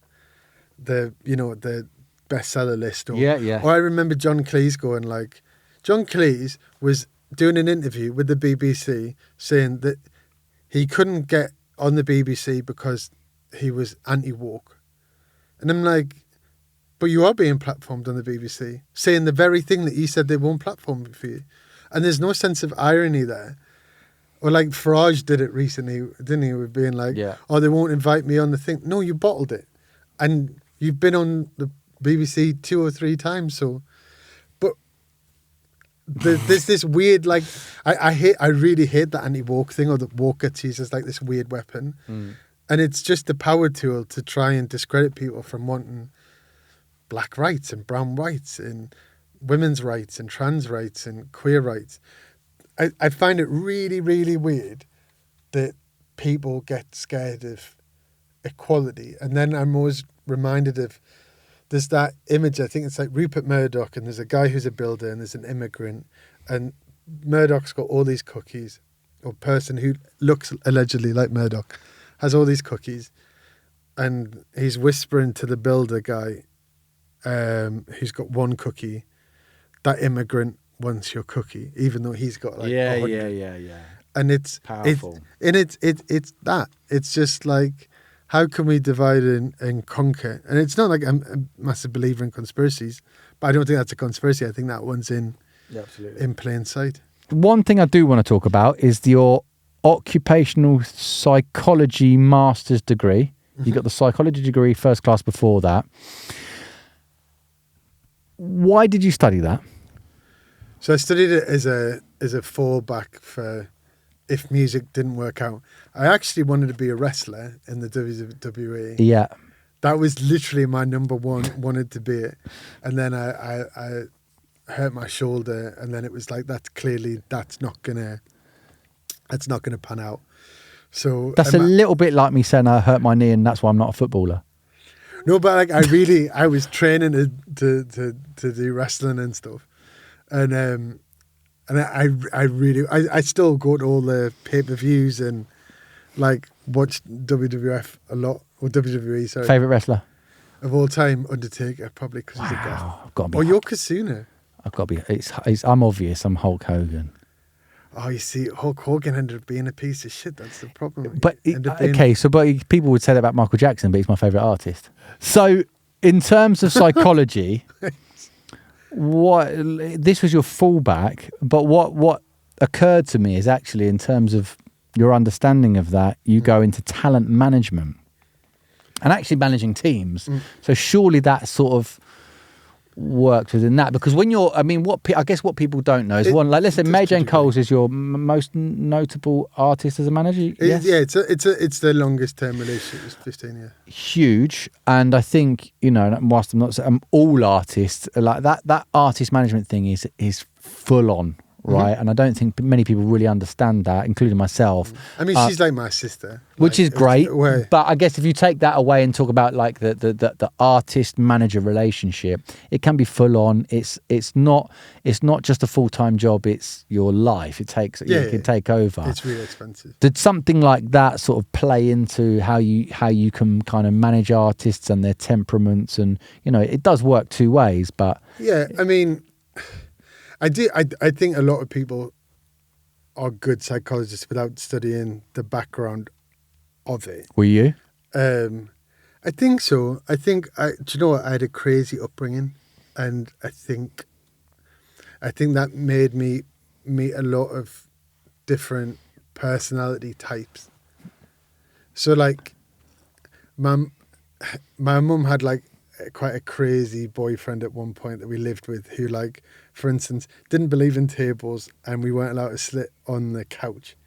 the bestseller list. Or I remember John Cleese going like, John Cleese was doing an interview with the BBC saying that he couldn't get on the BBC because he was anti-woke. And I'm like, but you are being platformed on the BBC, saying the very thing that you said they won't platform for you. And there's no sense of irony there. Or like Farage did it recently, didn't he? With being like, oh, they won't invite me on the thing. No, you bottled it. And you've been on the BBC 2 or 3 times. So, but there's this weird, like, I really hate that anti-woke thing, or that woke gets used as like this weird weapon. And it's just a power tool to try and discredit people from wanting black rights and brown rights and women's rights and trans rights and queer rights. I find it really, really weird that people get scared of equality. And then I'm always reminded of, there's that image, I think it's like Rupert Murdoch, and there's a guy who's a builder and there's an immigrant, and Murdoch's got all these cookies, or person who looks allegedly like Murdoch has all these cookies, and he's whispering to the builder guy, who's got one cookie, that immigrant wants your cookie, even though he's got like 100. And it's powerful. It's that. It's just like, how can we divide and conquer? And it's not like I'm a massive believer in conspiracies, but I don't think that's a conspiracy. I think that one's in plain sight. One thing I do want to talk about is your occupational psychology master's degree. You got the psychology degree first class before that. Why did you study that? So I studied it as a fallback for if music didn't work out. I actually wanted to be a wrestler in the WWE. Yeah. That was literally my number one, wanted to be it. And then I hurt my shoulder, and then it was like, that's not gonna pan out. So that's a little bit like me saying I hurt my knee and that's why I'm not a footballer. No, but like I was training to do wrestling and stuff, and I still go to all the pay-per-views and like watch WWF a lot, or WWE. Sorry. Favorite wrestler of all time, Undertaker, probably because he's a guy. I've got to be. Or Yokozuna. I've got to be. It's I'm obvious. I'm Hulk Hogan. Oh, you see, Hulk Hogan ended up being a piece of shit. That's the problem. But people would say that about Michael Jackson, but he's my favourite artist. So, in terms of psychology, this was your fallback. But what occurred to me is actually, in terms of your understanding of that, you go into talent management and actually managing teams. So surely that sort of works within that, because when you're, I mean, what people don't know is let's say Mary Jane Coles is your most notable artist as a manager. Yes? Yeah, it's the longest term relationship. It's 15 years. Huge, and I think whilst I'm not saying all artists like that artist management thing is full on, right? And I don't think many people really understand that, including myself. I mean, she's like my sister, Which like, is great, where- but I guess if you take that away and talk about like the artist manager relationship, it can be full on. It's not just a full-time job. It's your life. It can take over. It's really expensive. Did something like that sort of play into how you can kind of manage artists and their temperaments? And it does work two ways, but Yeah, I mean, I think a lot of people are good psychologists without studying the background of it. were you? I think so. Do you know what? I had a crazy upbringing, and I think that made me meet a lot of different personality types. So like, my mum had like quite a crazy boyfriend at one point that we lived with, who, like, for instance, didn't believe in tables, and we weren't allowed to sit on the couch.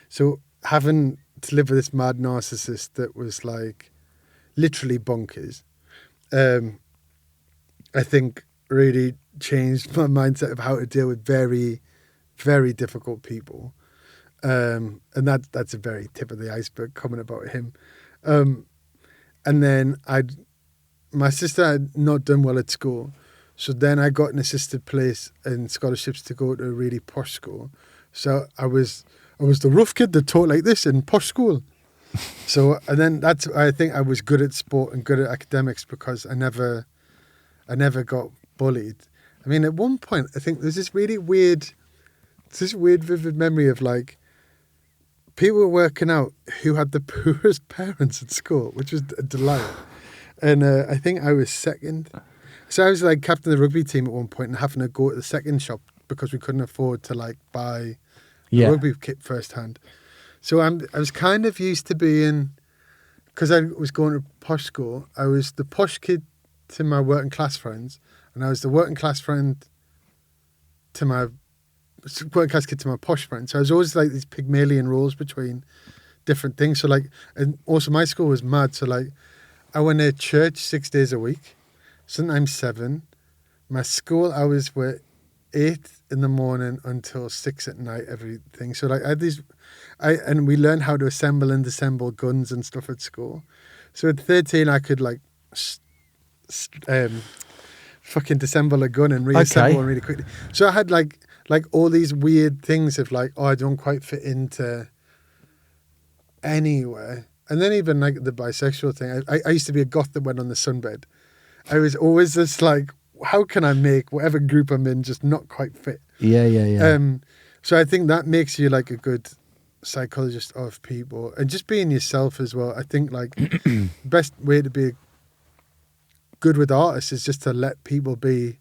So having to live with this mad narcissist that was like literally bonkers, I think really changed my mindset of how to deal with very, very difficult people. And that's a very tip of the iceberg comment about him. And then my sister had not done well at school. So then I got an assisted place and scholarships to go to a really posh school. So I was the rough kid that taught like this in posh school. So, and then I think I was good at sport and good at academics because I never got bullied. I mean, at one point, I think there's this weird vivid memory of like people were working out who had the poorest parents at school, which was a delight. And I think I was second. So I was like captain of the rugby team at one point and having to go to the second shop because we couldn't afford to like buy a rugby kit firsthand. So I was kind of used to being, because I was going to posh school, I was the posh kid to my working class friends, and I was the working class friend to my working class kid to my posh friend. So I was always like these Pygmalion roles between different things. So like, and also my school was mad. So like, I went to church 6 days a week, sometimes 7. My school hours were 8 in the morning until 6 at night, everything. So like I had these, and we learned how to assemble and disassemble guns and stuff at school. So at 13, I could like fucking disassemble a gun and reassemble one really quickly. So I had like all these weird things of like, oh, I don't quite fit into anywhere. And then even like the bisexual thing, I used to be a goth that went on the sunbed. I was always just like, how can I make whatever group I'm in just not quite fit? Yeah. So I think that makes you like a good psychologist of people, and just being yourself as well. I think like best way to be good with artists is just to let people be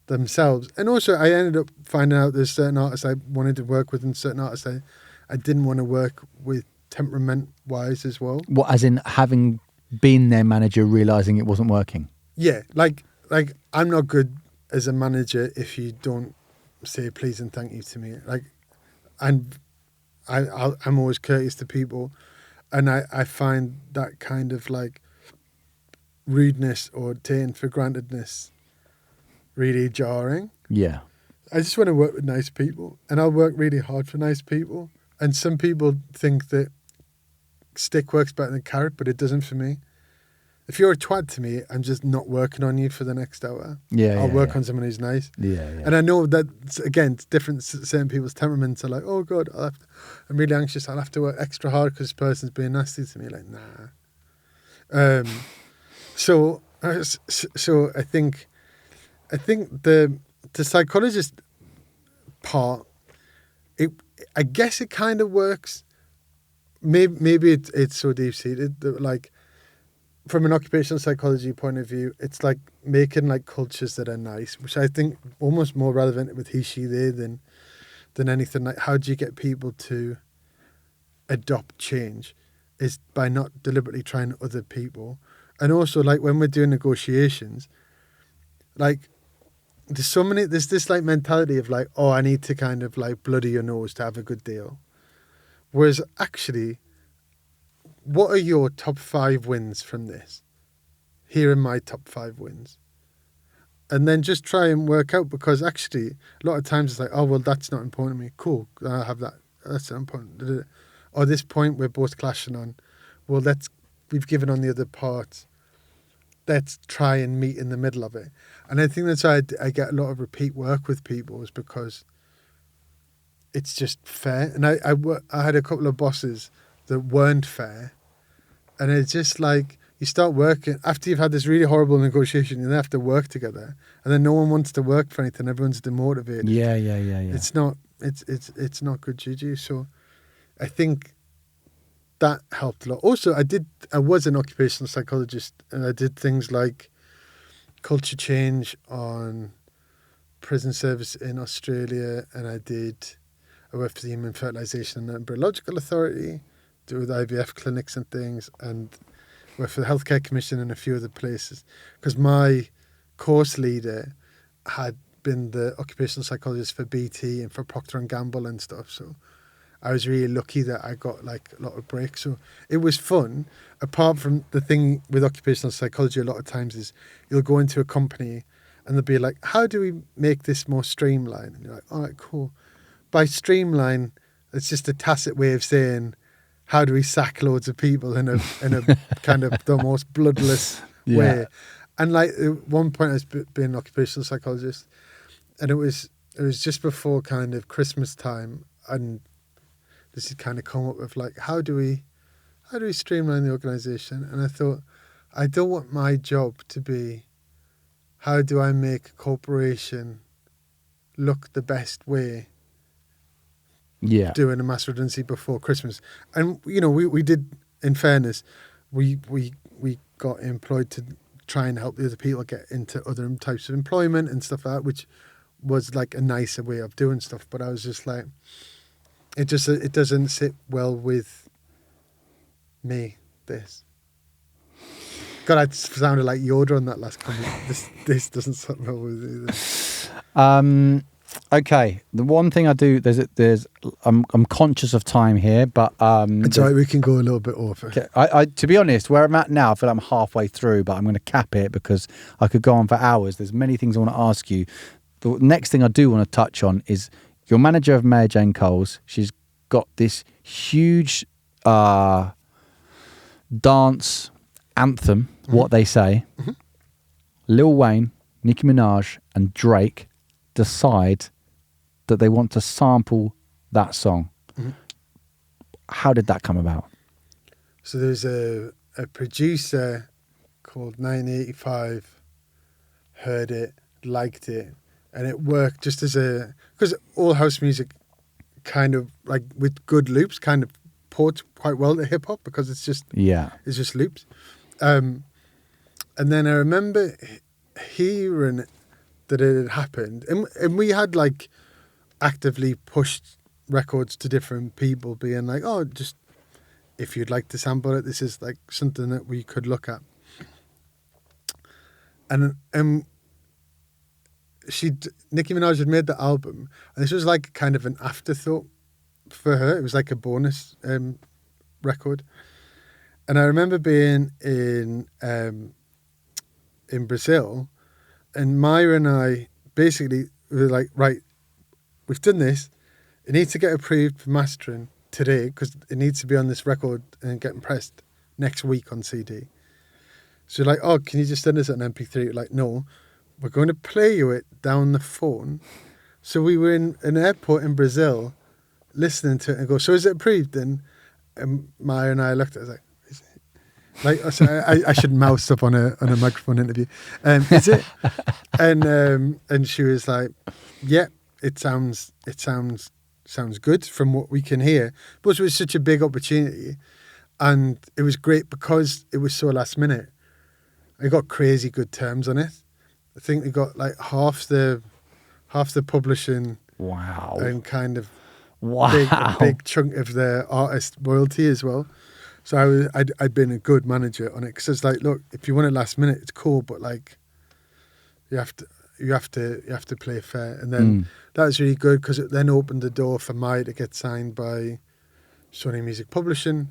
themselves. And also I ended up finding out there's certain artists I wanted to work with and certain artists I didn't want to work with temperament wise as well. What, as in having been their manager, realizing it wasn't working? Yeah, like I'm not good as a manager if you don't say please and thank you to me. Like, and I'm always courteous to people, and I find that kind of like rudeness or taken for grantedness really jarring. Yeah. I just want to work with nice people, and I'll work really hard for nice people. And some people think that stick works better than carrot, but it doesn't for me. If you're a twat to me, I'm just not working on you for the next hour. I'll work on someone who's nice. Yeah. And I know that, again, it's different. Certain people's temperaments are like, oh, God, I'm really anxious. I'll have to work extra hard because this person's being nasty to me. Like, nah. So I think the psychologist part, I guess it kind of works. Maybe it's so deep-seated that, like, from an occupational psychology point of view, it's like making like cultures that are nice, which I think almost more relevant with HE.SHE.THEY than anything. Like, how do you get people to adopt change is by not deliberately trying other people. And also, like, when we're doing negotiations, like, there's this like mentality of like, oh, I need to kind of like bloody your nose to have a good deal. Whereas actually, what are your top 5 wins from this? Here are my top 5 wins. and then just try and work out, because actually a lot of times it's like, oh, well, that's not important to me. Cool, I have that. That's not important. Or this point we're both clashing on. Well, we've given on the other part. Let's try and meet in the middle of it. And I think that's why I get a lot of repeat work with people, is because it's just fair. And I had a couple of bosses that weren't fair. And it's just like, you start working, after you've had this really horrible negotiation, you then have to work together. And then no one wants to work for anything. Everyone's demotivated. Yeah. It's not good juju. So I think that helped a lot. Also, I was an occupational psychologist, and I did things like culture change on prison service in Australia, and I worked for the Human Fertilisation and Embryological Authority, do with IVF clinics and things, and worked for the Healthcare Commission and a few other places, because my course leader had been the occupational psychologist for BT and for Procter & Gamble and stuff, so I was really lucky that I got like a lot of breaks. So it was fun. Apart from the thing with occupational psychology, a lot of times is you'll go into a company and they'll be like, how do we make this more streamlined? And you're like, all right, cool. By streamline, it's just a tacit way of saying, how do we sack loads of people in a kind of the most bloodless way? And like at one point I was being an occupational psychologist, and it was just before kind of Christmas time, and this had kind of come up with like, how do we streamline the organisation? And I thought, I don't want my job to be, how do I make a corporation look the best way? Yeah. Doing a mass redundancy before Christmas. And, you know, we did, in fairness, we got employed to try and help the other people get into other types of employment and stuff like that, which was like a nicer way of doing stuff. But I was just like, it doesn't sit well with me, this. God, I sounded like Yoda on that last comment. This doesn't sit well with me. Okay, the one thing I do, I'm conscious of time here, but it's all right, we can go a little bit over. Okay, I to be honest, where I'm at now, I feel like I'm halfway through, but I'm going to cap it because I could go on for hours. There's many things I want to ask you. The next thing I do want to touch on is your manager of Mary Jane Coles. She's got this huge dance anthem, What They Say. Mm-hmm. Lil Wayne, Nicki Minaj, and Drake decide that they want to sample that song. Mm-hmm. How did that come about? So there's a producer called 985, heard it, liked it, and it worked just as because all house music kind of, like with good loops, kind of ports quite well to hip hop, because it's just loops. And then I remember hearing that it had happened, and we had like actively pushed records to different people, being like, oh, just if you'd like to sample it, this is like something that we could look at. And Nicki Minaj had made the album, and this was like kind of an afterthought for her. It was like a bonus record. And I remember being in Brazil, and Myra and I basically were like, right, we've done this. It needs to get approved for mastering today, because it needs to be on this record and getting pressed next week on CD. So like, oh, can you just send us an MP3? Like, no, we're going to play you it down the phone. So we were in an airport in Brazil listening to it and go, so is it approved then? And Maya and I looked at it, like, is it? Like, so I should mouse up on a microphone interview. Is it? And she was like, yeah, it sounds good from what we can hear. But it was such a big opportunity, and it was great because it was so last minute. I got crazy good terms on it. I think we got like half the publishing. Wow. And kind of wow. big chunk of the artist royalty as well. So I'd been a good manager on it, because it's like, look, if you want it last minute, it's cool, but like you have to play fair. And then that was really good, because it then opened the door for Maya to get signed by Sony Music Publishing,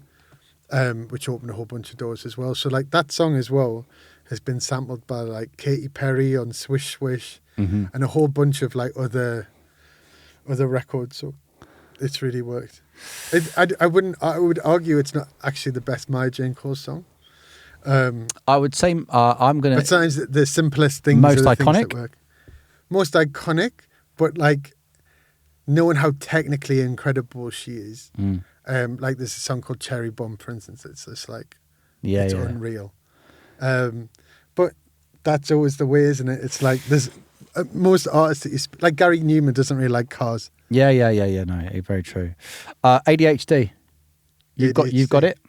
which opened a whole bunch of doors as well. So like that song as well has been sampled by like Katy Perry on Swish Swish Mm-hmm. and a whole bunch of like other records. So it's really worked. I would argue it's not actually the best Maya Jane Cole song. I would say I'm going But to... sometimes the simplest things Most are the things iconic? that work. Most iconic, but like knowing how technically incredible she is. Like there's a song called Cherry Bomb, for instance. It's just like, it's unreal. But that's always the way, isn't it? It's like there's most artists that like Gary Newman doesn't really like cars. Yeah. No, very true. ADHD. You've got it?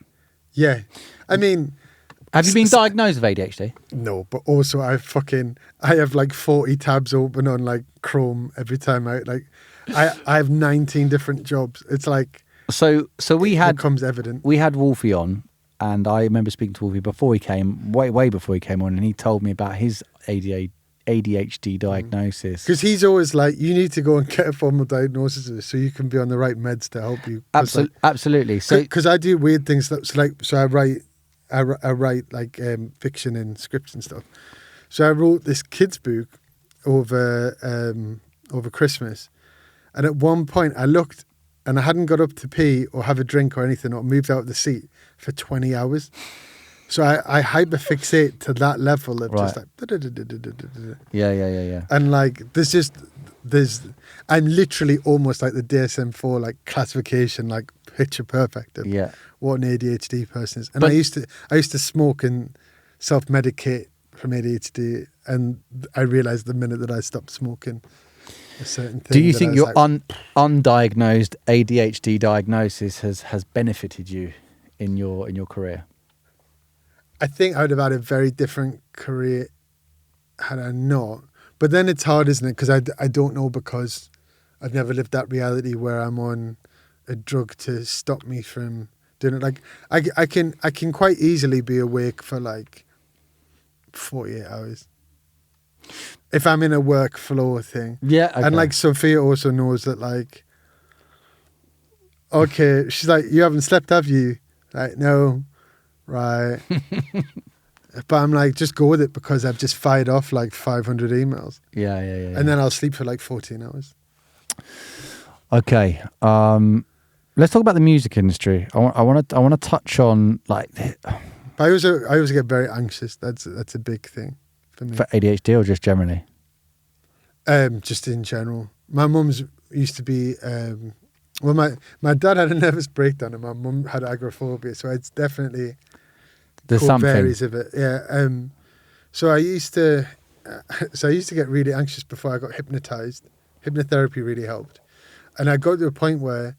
Yeah. I mean, Have you been diagnosed with ADHD? no, but also I have like 40 tabs open on like Chrome every time I have 19 different jobs. It's like, So we had becomes evident. we had Wolfie on, and I remember speaking to Wolfie before he came, way before he came on, and he told me about his ADHD diagnosis. Because he's always like, you need to go and get a formal diagnosis of this so you can be on the right meds to help you. Absolutely. So because I do weird things. So I write like fiction and scripts and stuff. So I wrote this kids book over Christmas, and at one point I looked and I hadn't got up to pee or have a drink or anything or moved out of the seat for 20 hours. So I hyperfixate to that level of just like yeah. and like I'm literally almost like the DSM-4 like classification, like picture perfect of what an ADHD person is. And I used to smoke and self-medicate from ADHD, and I realized the minute that I stopped smoking a certain thing. Do you think your undiagnosed ADHD diagnosis has benefited you in your career? I think I would have had a very different career had I not. But then it's hard, isn't it? Because I don't know, because I've never lived that reality where I'm on a drug to stop me from doing it. Like I can quite easily be awake for like 48 hours if I'm in a work flow thing. Yeah, okay. And like Sophia also knows that, like, okay, she's like, you haven't slept, have you? Like, no. Right. But I'm like, just go with it, because I've just fired off like 500 emails. Yeah. And then I'll sleep for like 14 hours. Okay. Let's talk about the music industry. I want to touch on like. But I also get very anxious. That's a big thing for me. For ADHD or just generally? Just in general. My mum's used to be. Well, my dad had a nervous breakdown, and my mum had agoraphobia, so it's definitely. There's something. Varies of it, yeah. So I used to get really anxious before I got hypnotized. Hypnotherapy really helped, and I got to a point where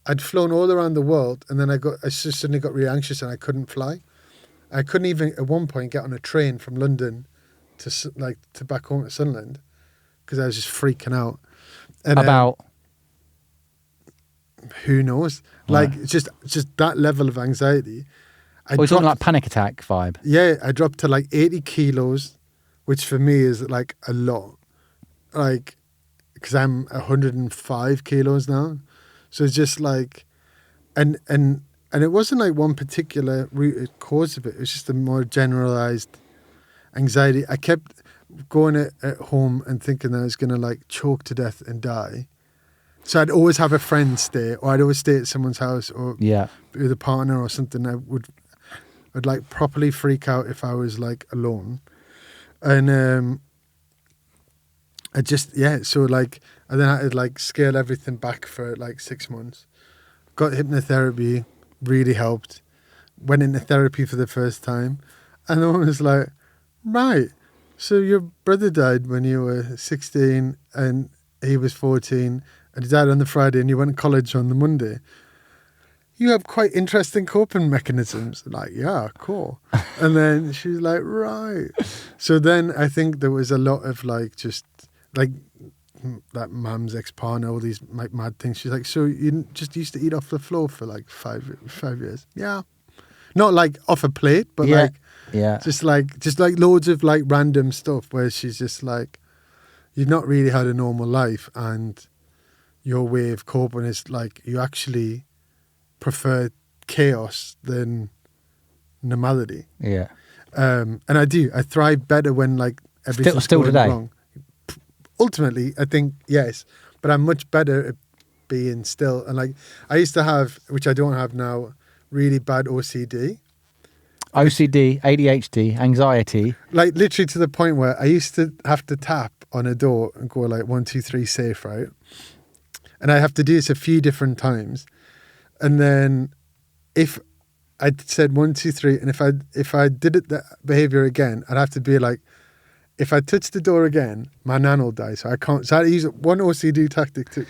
I'd flown all around the world, and then I just suddenly got really anxious, and I couldn't fly. I couldn't even at one point get on a train from London to back home to Sunderland, because I was just freaking out. And, About. Who knows? Right. Like just that level of anxiety. We're talking like panic attack vibe. Yeah, I dropped to like 80 kilos, which for me is like a lot. Like, because I'm 105 kilos now. So it's just like, and it wasn't like one particular root cause of it. It was just a more generalized anxiety. I kept going at home and thinking that I was going to like choke to death and die. So I'd always have a friend stay, or I'd always stay at someone's house, or with a partner or something. I'd like properly freak out if I was like alone. And I just, so like, and then I had like scale everything back for like 6 months. Got hypnotherapy, really helped. Went into therapy for the first time. And the woman was like, right, so your brother died when you were 16 and he was 14, and he died on the Friday and you went to college on the Monday. You have quite interesting coping mechanisms. Like, yeah, cool. And then she's like, right. So then I think there was a lot of like, just like that mum's ex-partner, all these like mad things. She's like, so you just used to eat off the floor for like five years? Yeah. Not like off a plate, but just like loads of like random stuff where she's just like, you've not really had a normal life, and your way of coping is like, you actually prefer chaos than normality. Yeah. And I thrive better when like everything's Still going today? wrong. Ultimately, I think yes, but I'm much better at being still. And like I used to have, which I don't have now, really bad OCD. OCD, ADHD, anxiety. Like literally to the point where I used to have to tap on a door and go like 1, 2, 3 safe, right? And I have to do this a few different times. And then if I said 1, 2, 3, and if I did it that behavior again, I'd have to be like, if I touch the door again, my nan will die. So I can't. So I had to use one OCD tactic to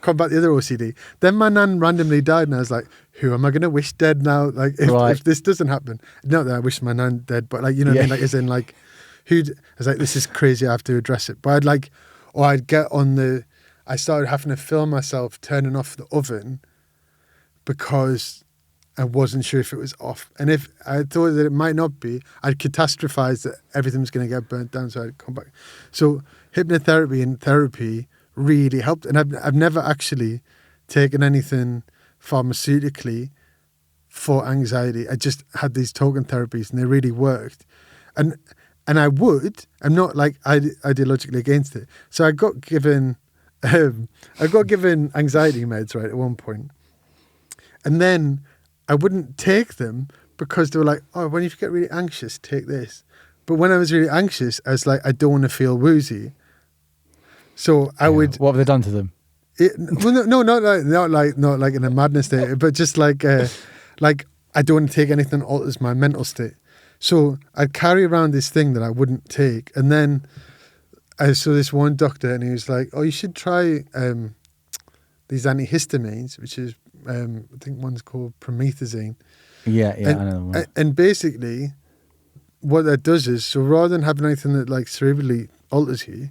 combat the other OCD. Then my nan randomly died, and I was like, who am I going to wish dead now? Like if this doesn't happen, not that I wish my nan dead, but like, you know what I mean? Like as in like, I was like, this is crazy. I have to address it. But I'd like, or I'd get on I started having to film myself turning off the oven because I wasn't sure if it was off. And if I thought that it might not be, I'd catastrophize that everything was going to get burnt down. So I'd come back. So hypnotherapy and therapy really helped. And I've never actually taken anything pharmaceutically for anxiety. I just had these token therapies and they really worked. And I'm not like ideologically against it. So I got given anxiety meds, right, at one point. And then I wouldn't take them because they were like, oh, when you get really anxious, take this. But when I was really anxious, I was like, I don't want to feel woozy. So I would. What have they done to them? No, not like in a madness state, but just like I don't want to take anything that alters my mental state. So I'd carry around this thing that I wouldn't take. And then I saw this one doctor and he was like, oh, you should try these antihistamines, which is, I think one's called promethazine. Yeah, and, I know the one. And basically what that does is, so rather than having anything that like cerebrally alters you,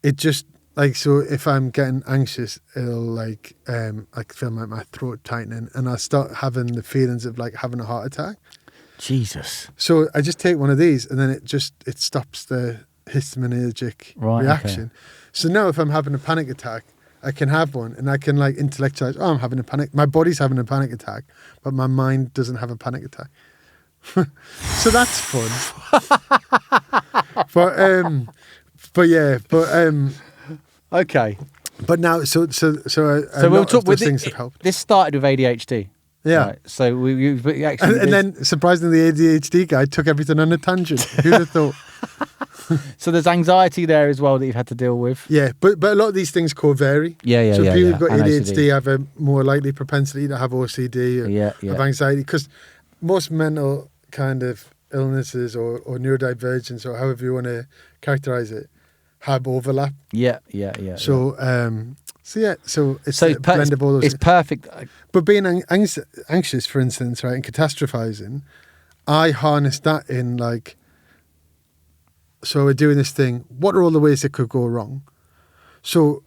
it just like, so if I'm getting anxious, it'll like feel like my throat tightening and I start having the feelings of like having a heart attack. Jesus. So I just take one of these and then it stops the histaminergic reaction. Okay. So now if I'm having a panic attack, I can have one and I can like intellectualize, oh, I'm having a panic. My body's having a panic attack, but my mind doesn't have a panic attack. So that's fun. Okay. But now, so we'll talk with things have helped. This started with ADHD. Yeah. Right. So we actually, and then surprisingly, the ADHD guy took everything on a tangent. Who'd have thought? So there's anxiety there as well that you've had to deal with. Yeah, but a lot of these things co-vary. Yeah. So people who've got and ADHD have a more likely propensity to have OCD or have anxiety, because most mental kind of illnesses or neurodivergence or however you want to characterize it have overlap. Yeah. So it's a blend of all those. It's perfect. But being anxious, for instance, right, and catastrophizing, I harness that in like. So we're doing this thing. What are all the ways it could go wrong? So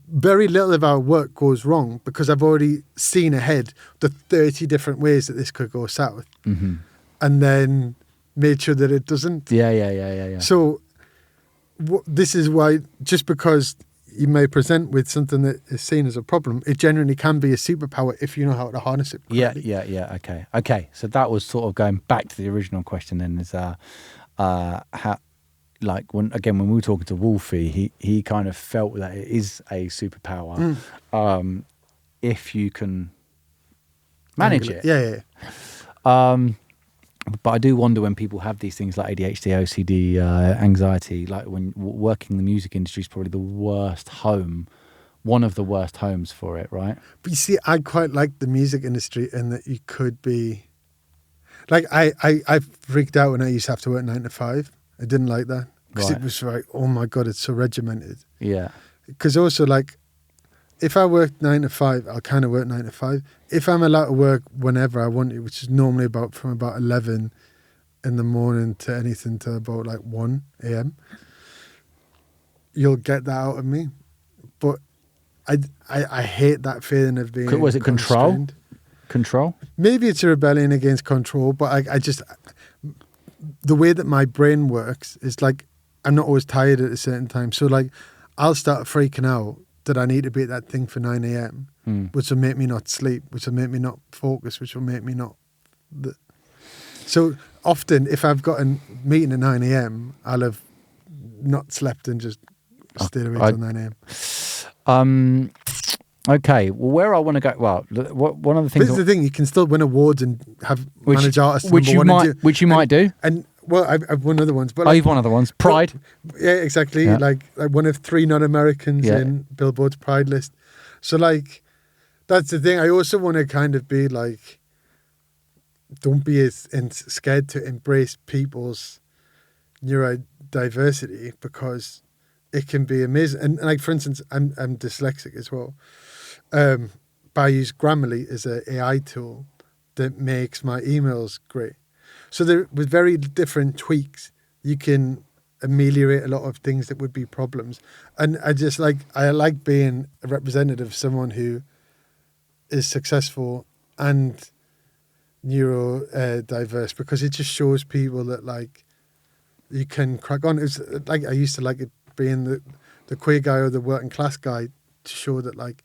very little of our work goes wrong because I've already seen ahead the 30 different ways that this could go south, and then made sure that it doesn't. Yeah. So this is why, just because you may present with something that is seen as a problem, it generally can be a superpower if you know how to harness it correctly. Yeah. Okay. So that was sort of going back to the original question. Then is how, like when we were talking to Wolfie, he kind of felt that it is a superpower if you can manage it. Yeah. But I do wonder when people have these things like ADHD, OCD, anxiety, like when working in the music industry is probably the worst home, one of the worst homes for it, right? But you see, I quite like the music industry in that you could be, like I freaked out when I used to have to work 9 to 5. I didn't like that because it was like, oh my God, it's so regimented. Yeah. Because also like, if I work 9 to 5, I'll kind of work 9 to 5. If I'm allowed to work whenever I want to, which is normally from about 11 in the morning to anything to about like 1 a.m., you'll get that out of me. But I hate that feeling of being. Was it control? Control? Maybe it's a rebellion against control, but I just, the way that my brain works is like, I'm not always tired at a certain time. So like, I'll start freaking out that I need to be at that thing for 9 a.m., which will make me not sleep, which will make me not focus, which will make me not. So often, if I've got a meeting at 9 a.m., I'll have not slept and just stayed awake till 9 a.m. Okay, well, where I want to go, well, one of the things, This is the thing: you can still win awards and have manage artists, which you might do. And well, I've won other ones, but You've won other ones. Pride. Yeah, exactly. Yeah. Like one of 3 non-Americans in Billboard's Pride list. So like, that's the thing. I also want to kind of be like, don't be as scared to embrace people's neurodiversity, because it can be amazing. And like, for instance, I'm dyslexic as well. But I use Grammarly as an AI tool that makes my emails great. So there, with very different tweaks, you can ameliorate a lot of things that would be problems. And I like being a representative of someone who is successful and neurodiverse, because it just shows people that like you can crack on. It's like I used to like it being the queer guy or the working class guy, to show that like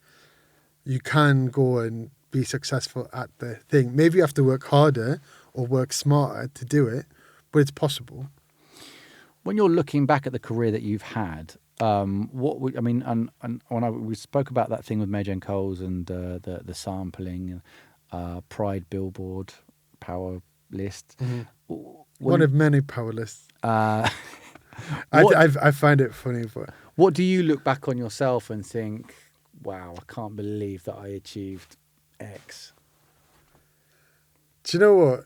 you can go and be successful at the thing. Maybe you have to work harder or work smarter to do it, but it's possible. When you're looking back at the career that you've had, what would, I mean, and when we spoke about that thing with Major and Coles and the sampling, Pride Billboard Power List. Mm-hmm. One of many power lists. I find it funny, but what do you look back on yourself and think, wow, I can't believe that I achieved X? Do you know what?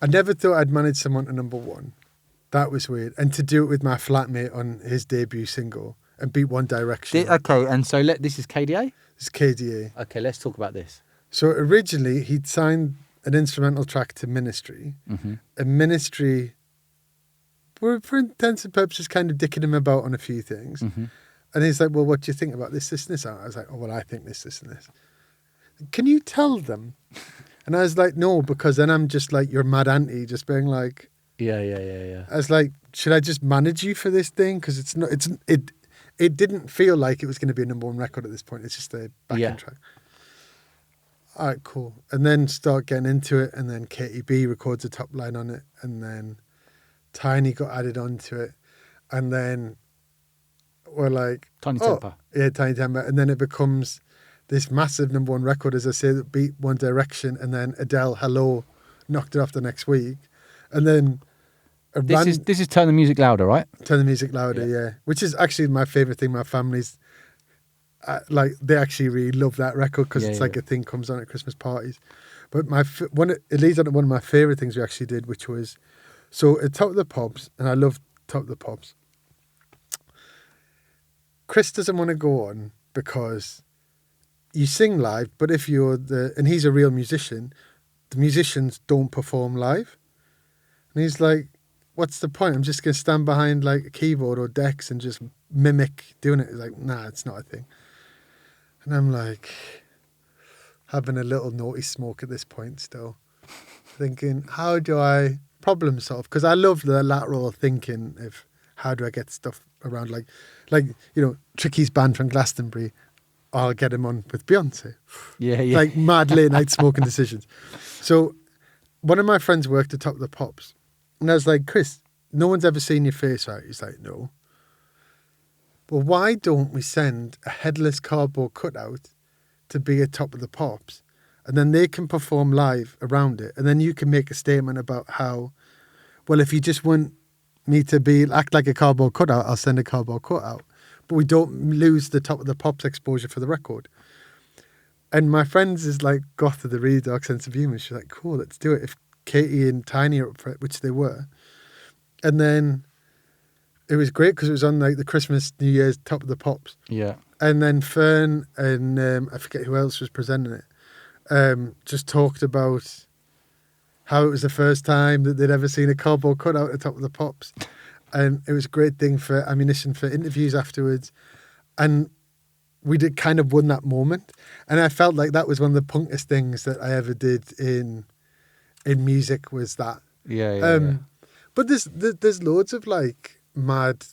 I never thought I'd manage someone to number 1. That was weird. And to do it with my flatmate on his debut single and beat One Direction. Okay, and so this is KDA? It's KDA. Okay, let's talk about this. So originally he'd signed an instrumental track to Ministry. Mm-hmm. And Ministry were, for intents and purposes, kind of dicking him about on a few things. Mm-hmm. And he's like, well, what do you think about this, and this? I was like, oh, well, I think this, and this. Can you tell them? And I was like, no, because then I'm just like your mad auntie, just being like, yeah. I was like, should I just manage you for this thing? Because it didn't feel like it was going to be a number 1 record at this point. It's just a backing track. All right, cool. And then start getting into it, and then KTB records a top line on it, and then Tiny got added onto it, and then we're like, Tiny Temper. Yeah, Tiny Temper, and then it becomes this massive number 1 record, as I say, that beat One Direction, and then Adele, Hello, knocked it off the next week, and then this is Turn the Music Louder, right? Turn the Music Louder, yeah. Which is actually my favourite thing. My family's like, they actually really love that record, because it's like a thing comes on at Christmas parties. But it leads on to one of my favourite things we actually did, which was, so at Top of the Pops, and I love Top of the Pops, Chris doesn't want to go on because you sing live, but if you're and he's a real musician, the musicians don't perform live. And he's like, what's the point? I'm just going to stand behind like a keyboard or decks and just mimic doing it. He's like, nah, it's not a thing. And I'm like, having a little naughty smoke at this point still, thinking, how do I problem solve? Because I love the lateral thinking of how do I get stuff around, like Tricky's band from Glastonbury, I'll get him on with Beyonce. Yeah. Like mad late night smoking decisions. So one of my friends worked at Top of the Pops, and I was like, Chris, no one's ever seen your face, right? He's like, no. Well, why don't we send a headless cardboard cutout to be at Top of the Pops, and then they can perform live around it, and then you can make a statement about how, well, if you just want me to act like a cardboard cutout, I'll send a cardboard cutout, but we don't lose the Top of the Pops exposure for the record. And my friends is like goth with a really dark sense of humour. She's like, cool, let's do it. If Katie and Tiny are up for it, which they were. And then it was great because it was on like the Christmas, New Year's Top of the Pops. Yeah. And then Fern and I forget who else was presenting it, just talked about how it was the first time that they'd ever seen a cardboard cutout at the Top of the Pops. And it was a great thing for ammunition for interviews afterwards. And we did kind of won that moment. And I felt like that was one of the punkest things that I ever did in music, was that. Yeah. But there's loads of like mad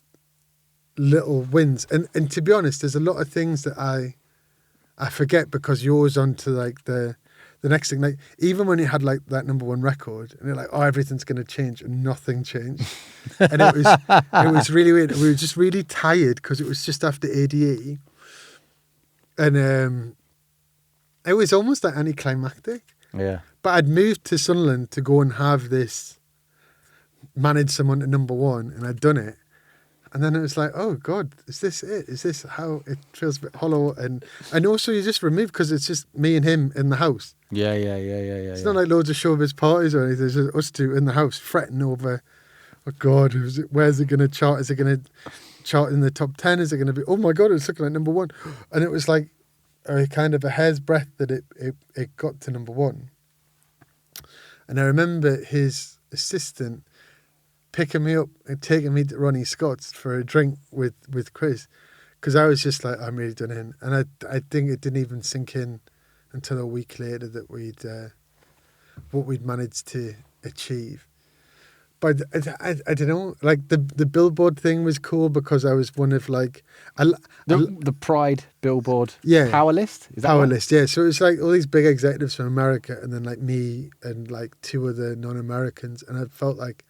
little wins. And to be honest, there's a lot of things that I forget because you're always onto like the the next thing, like even when he had like that number one record, and you're like, oh, everything's going to change, and nothing changed, and it was really weird. We were just really tired because it was just after ADE, and it was almost like anticlimactic. Yeah. But I'd moved to Sunderland to go and have this, manage someone to number one, and I'd done it. And then it was like, oh God, is this it? Is this how it feels a bit hollow? And also you just remove because it's just me and him in the house. Yeah. It's not like loads of showbiz parties or anything. It's just us two in the house fretting over, oh God, where's it going to chart? Is it going to chart in the top 10? Is it going to be, oh my God, it's looking like number one. And it was like a kind of a hair's breadth that it got to number one. And I remember his assistant picking me up and taking me to Ronnie Scott's for a drink with Chris, because I was just like, I'm really done in. And I think it didn't even sink in until a week later that what we'd managed to achieve. But I don't know, like the Billboard thing was cool because I was one of like The Pride Billboard Power List? Is that Power one? List, yeah. So it's like all these big executives from America and then like me and like two other non-Americans, and I felt like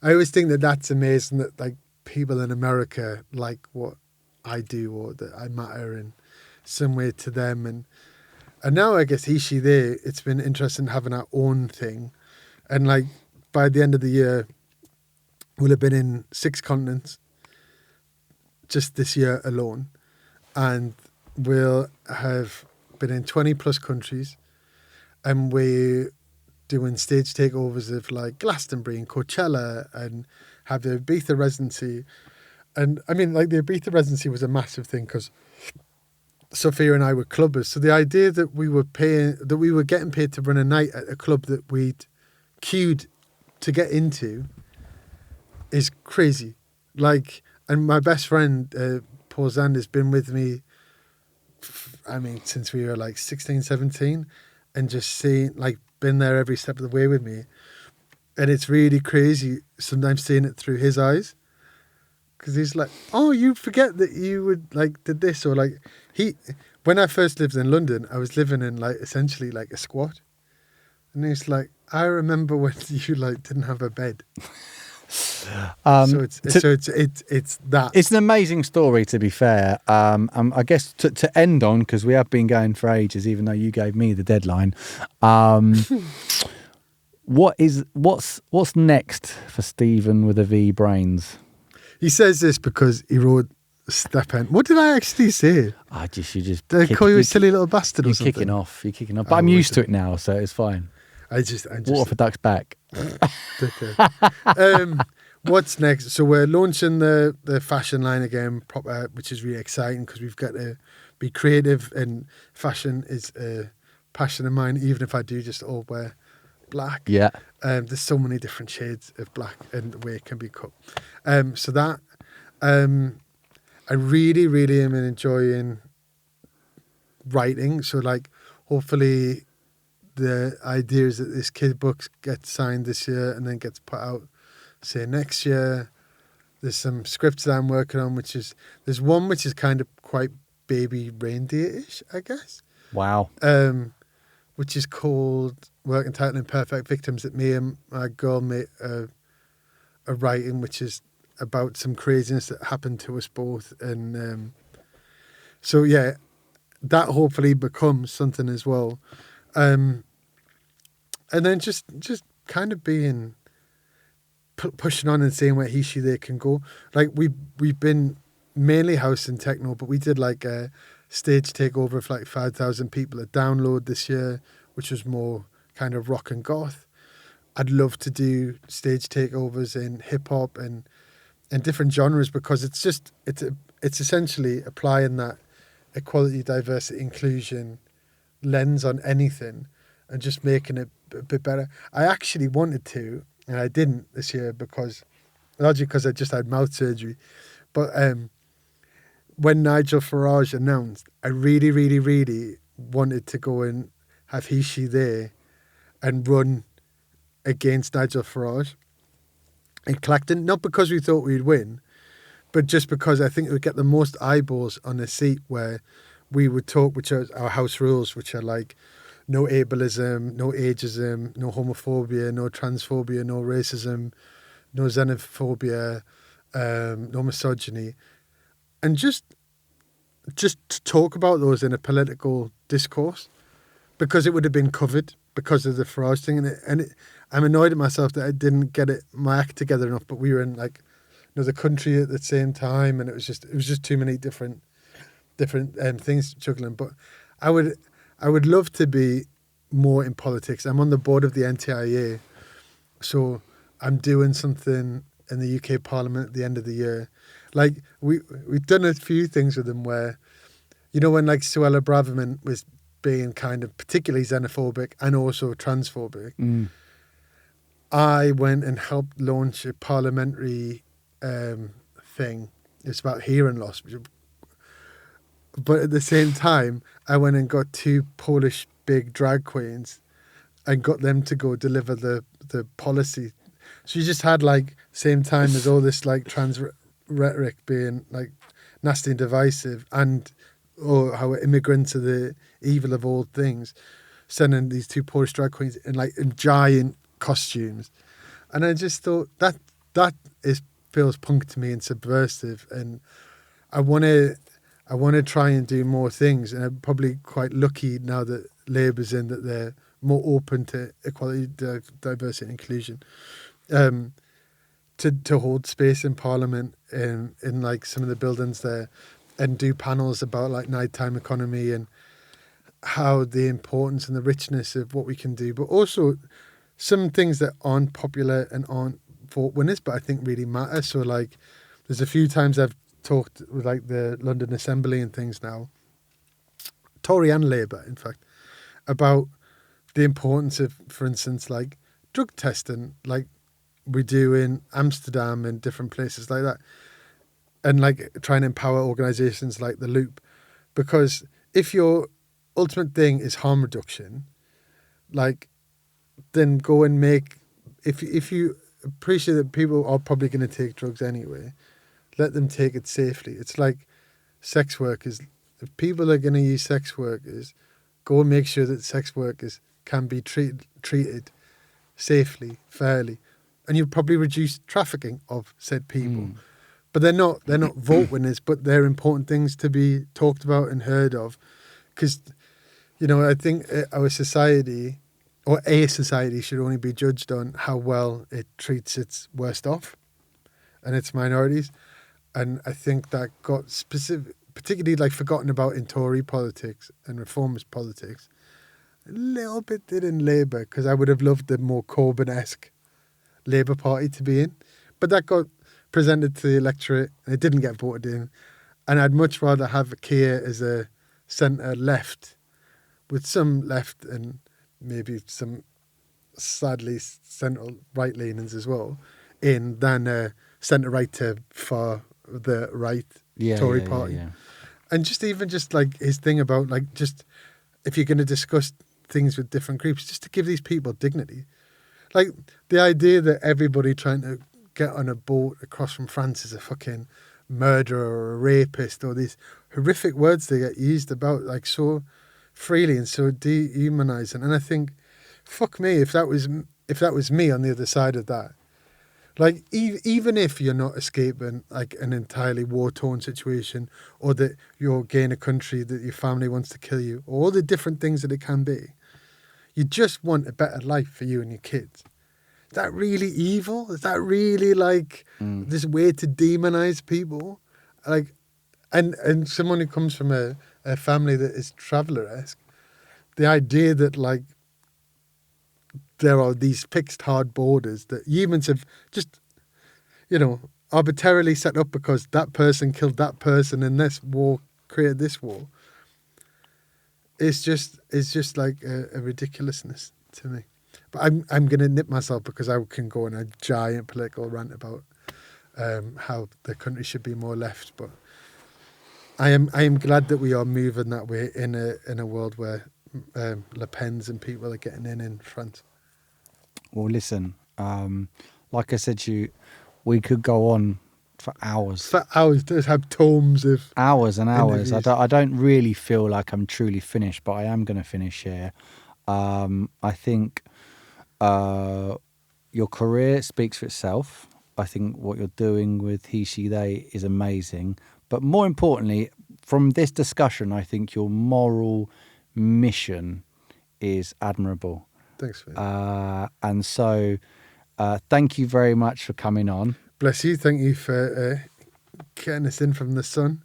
I always think that that's amazing that like people in America like what I do or that I matter in some way to them. And now I guess HE.SHE.THEY, it's been interesting having our own thing. And like by the end of the year, we'll have been in 6 continents just this year alone. And we'll have been in 20 plus countries. And we're doing stage takeovers of like Glastonbury and Coachella and have the Ibiza residency. And I mean, like the Ibiza residency was a massive thing because Sophia and I were clubbers. So the idea that we were getting paid to run a night at a club that we'd queued to get into is crazy. Like, and my best friend, Paul Zand, has been with me, since we were like 16, 17, and just seeing, like, been there every step of the way with me. And it's really crazy sometimes seeing it through his eyes. Because he's like, oh, you forget that you would, like, did this, or like, when I first lived in London, I was living in like essentially like a squat. And he's like, I remember when you like didn't have a bed. So it's that. It's an amazing story, to be fair. I guess to end on, because we have been going for ages, even though you gave me the deadline. What's next for Stephen with a V Brains? He says this because he wrote Step In. What did I actually say? You just did I call you a silly little bastard or something? You're kicking off. But I'm used to it now, so it's fine. I just Water for ducks back. What's next? So we're launching the fashion line again, proper, which is really exciting because we've got to be creative, and fashion is a passion of mine, even if I do just all wear black. Yeah. There's so many different shades of black and the way it can be cut. So that I really, really am enjoying writing. So like hopefully the idea is that this kid book gets signed this year and then gets put out, say, next year. There's some scripts that I'm working on, there's one which is kind of quite baby reindeer-ish, I guess. Wow. Which is called Working Title Imperfect Victims, that me and my girlmate are writing, which is about some craziness that happened to us both. And so, yeah, that hopefully becomes something as well. And then just kind of being pushing on and seeing where HE.SHE.THEY can go. Like we've been mainly house and techno, but we did like a stage takeover of like 5,000 people at Download this year, which was more kind of rock and goth. I'd love to do stage takeovers in hip hop and different genres, because it's essentially applying that equality, diversity, inclusion lens on anything and just making it a bit better. I actually wanted to, and I didn't this year largely because I just had mouth surgery. But when Nigel Farage announced, I really, really, really wanted to go and have HE.SHE.THEY and run against Nigel Farage in Clacton, not because we thought we'd win, but just because I think it would get the most eyeballs on a seat where we would talk, which are our house rules, which are like no ableism, no ageism, no homophobia, no transphobia, no racism, no xenophobia, no misogyny, and just to talk about those in a political discourse, because it would have been covered because of the Farage thing, I'm annoyed at myself that I didn't get my act together enough. But we were in like another country at the same time, and it was just too many different things juggling. But I would love to be more in politics. I'm on the board of the NTIA, so I'm doing something in the UK Parliament at the end of the year. Like we've done a few things with them where, you know, when like Suella Braverman was being kind of particularly xenophobic and also transphobic, I went and helped launch a parliamentary thing. It's about hearing loss. But at the same time, I went and got 2 Polish big drag queens and got them to go deliver the policy. So you just had like same time as all this like trans rhetoric being like nasty and divisive, and how immigrants are the evil of all things, sending these 2 Polish drag queens in giant costumes. And I just thought that feels punk to me and subversive, and I want to try and do more things. And I'm probably quite lucky now that Labour's in, that they're more open to equality, diversity and inclusion, to hold space in Parliament in like some of the buildings there, and do panels about like nighttime economy and how the importance and the richness of what we can do, but also some things that aren't popular and aren't vote winners, but I think really matter. So like there's a few times I've talked with like the London Assembly and things now, Tory and Labour in fact, about the importance of, for instance, like drug testing, like we do in Amsterdam and different places like that, and like try and empower organisations like The Loop, because if your ultimate thing is harm reduction, like then go and make, if you appreciate that people are probably going to take drugs anyway, let them take it safely. It's like sex workers. If people are going to use sex workers, go and make sure that sex workers can be treated safely, fairly, and you'll probably reduce trafficking of said people. But they're not vote winners, but they're important things to be talked about and heard of, because, you know, I think our society, or a society, should only be judged on how well it treats its worst off and its minorities. And I think that got particularly like forgotten about in Tory politics and reformist politics. A little bit did in Labour, because I would have loved the more Corbyn-esque Labour Party to be in. But that got presented to the electorate and it didn't get voted in. And I'd much rather have Keir as a centre left, with some left and maybe some sadly central right leanings as well, in than a centre right to far the right Tory party. And just like his thing about like, just if you're going to discuss things with different groups, just to give these people dignity. Like the idea that everybody trying to get on a boat across from France is a fucking murderer or a rapist, or these horrific words they get used about like so freely and so dehumanizing. And I think, fuck me, if that was me on the other side of that, like even if you're not escaping like an entirely war-torn situation, or that you're in a country that your family wants to kill you, or all the different things that it can be, you just want a better life for you and your kids. Is that really evil? Is that really like this way to demonize people? Like, and someone who comes from a family that is traveller-esque, the idea that like there are these fixed hard borders that humans have just, you know, arbitrarily set up because that person killed that person and this war created this war. It's just like a ridiculousness to me. But I'm going to nip myself, because I can go on a giant political rant about how the country should be more left. But I am glad that we are moving that way in a world where Le Pen's and people are getting in France. Well, listen, like I said to you, we could go on for hours. For hours, just have tomes of hours and hours. interviews. I don't really feel like I'm truly finished, but I am going to finish here. I think your career speaks for itself. I think what you're doing with HE.SHE.THEY is amazing. But more importantly, from this discussion, I think your moral mission is admirable. Thanks, mate. And so thank you very much for coming on. Bless you. Thank you for getting us in from the sun.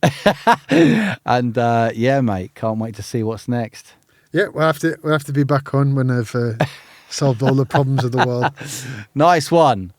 And yeah, mate, can't wait to see what's next. Yeah, we'll have to be back on when I've solved all the problems of the world. Nice one.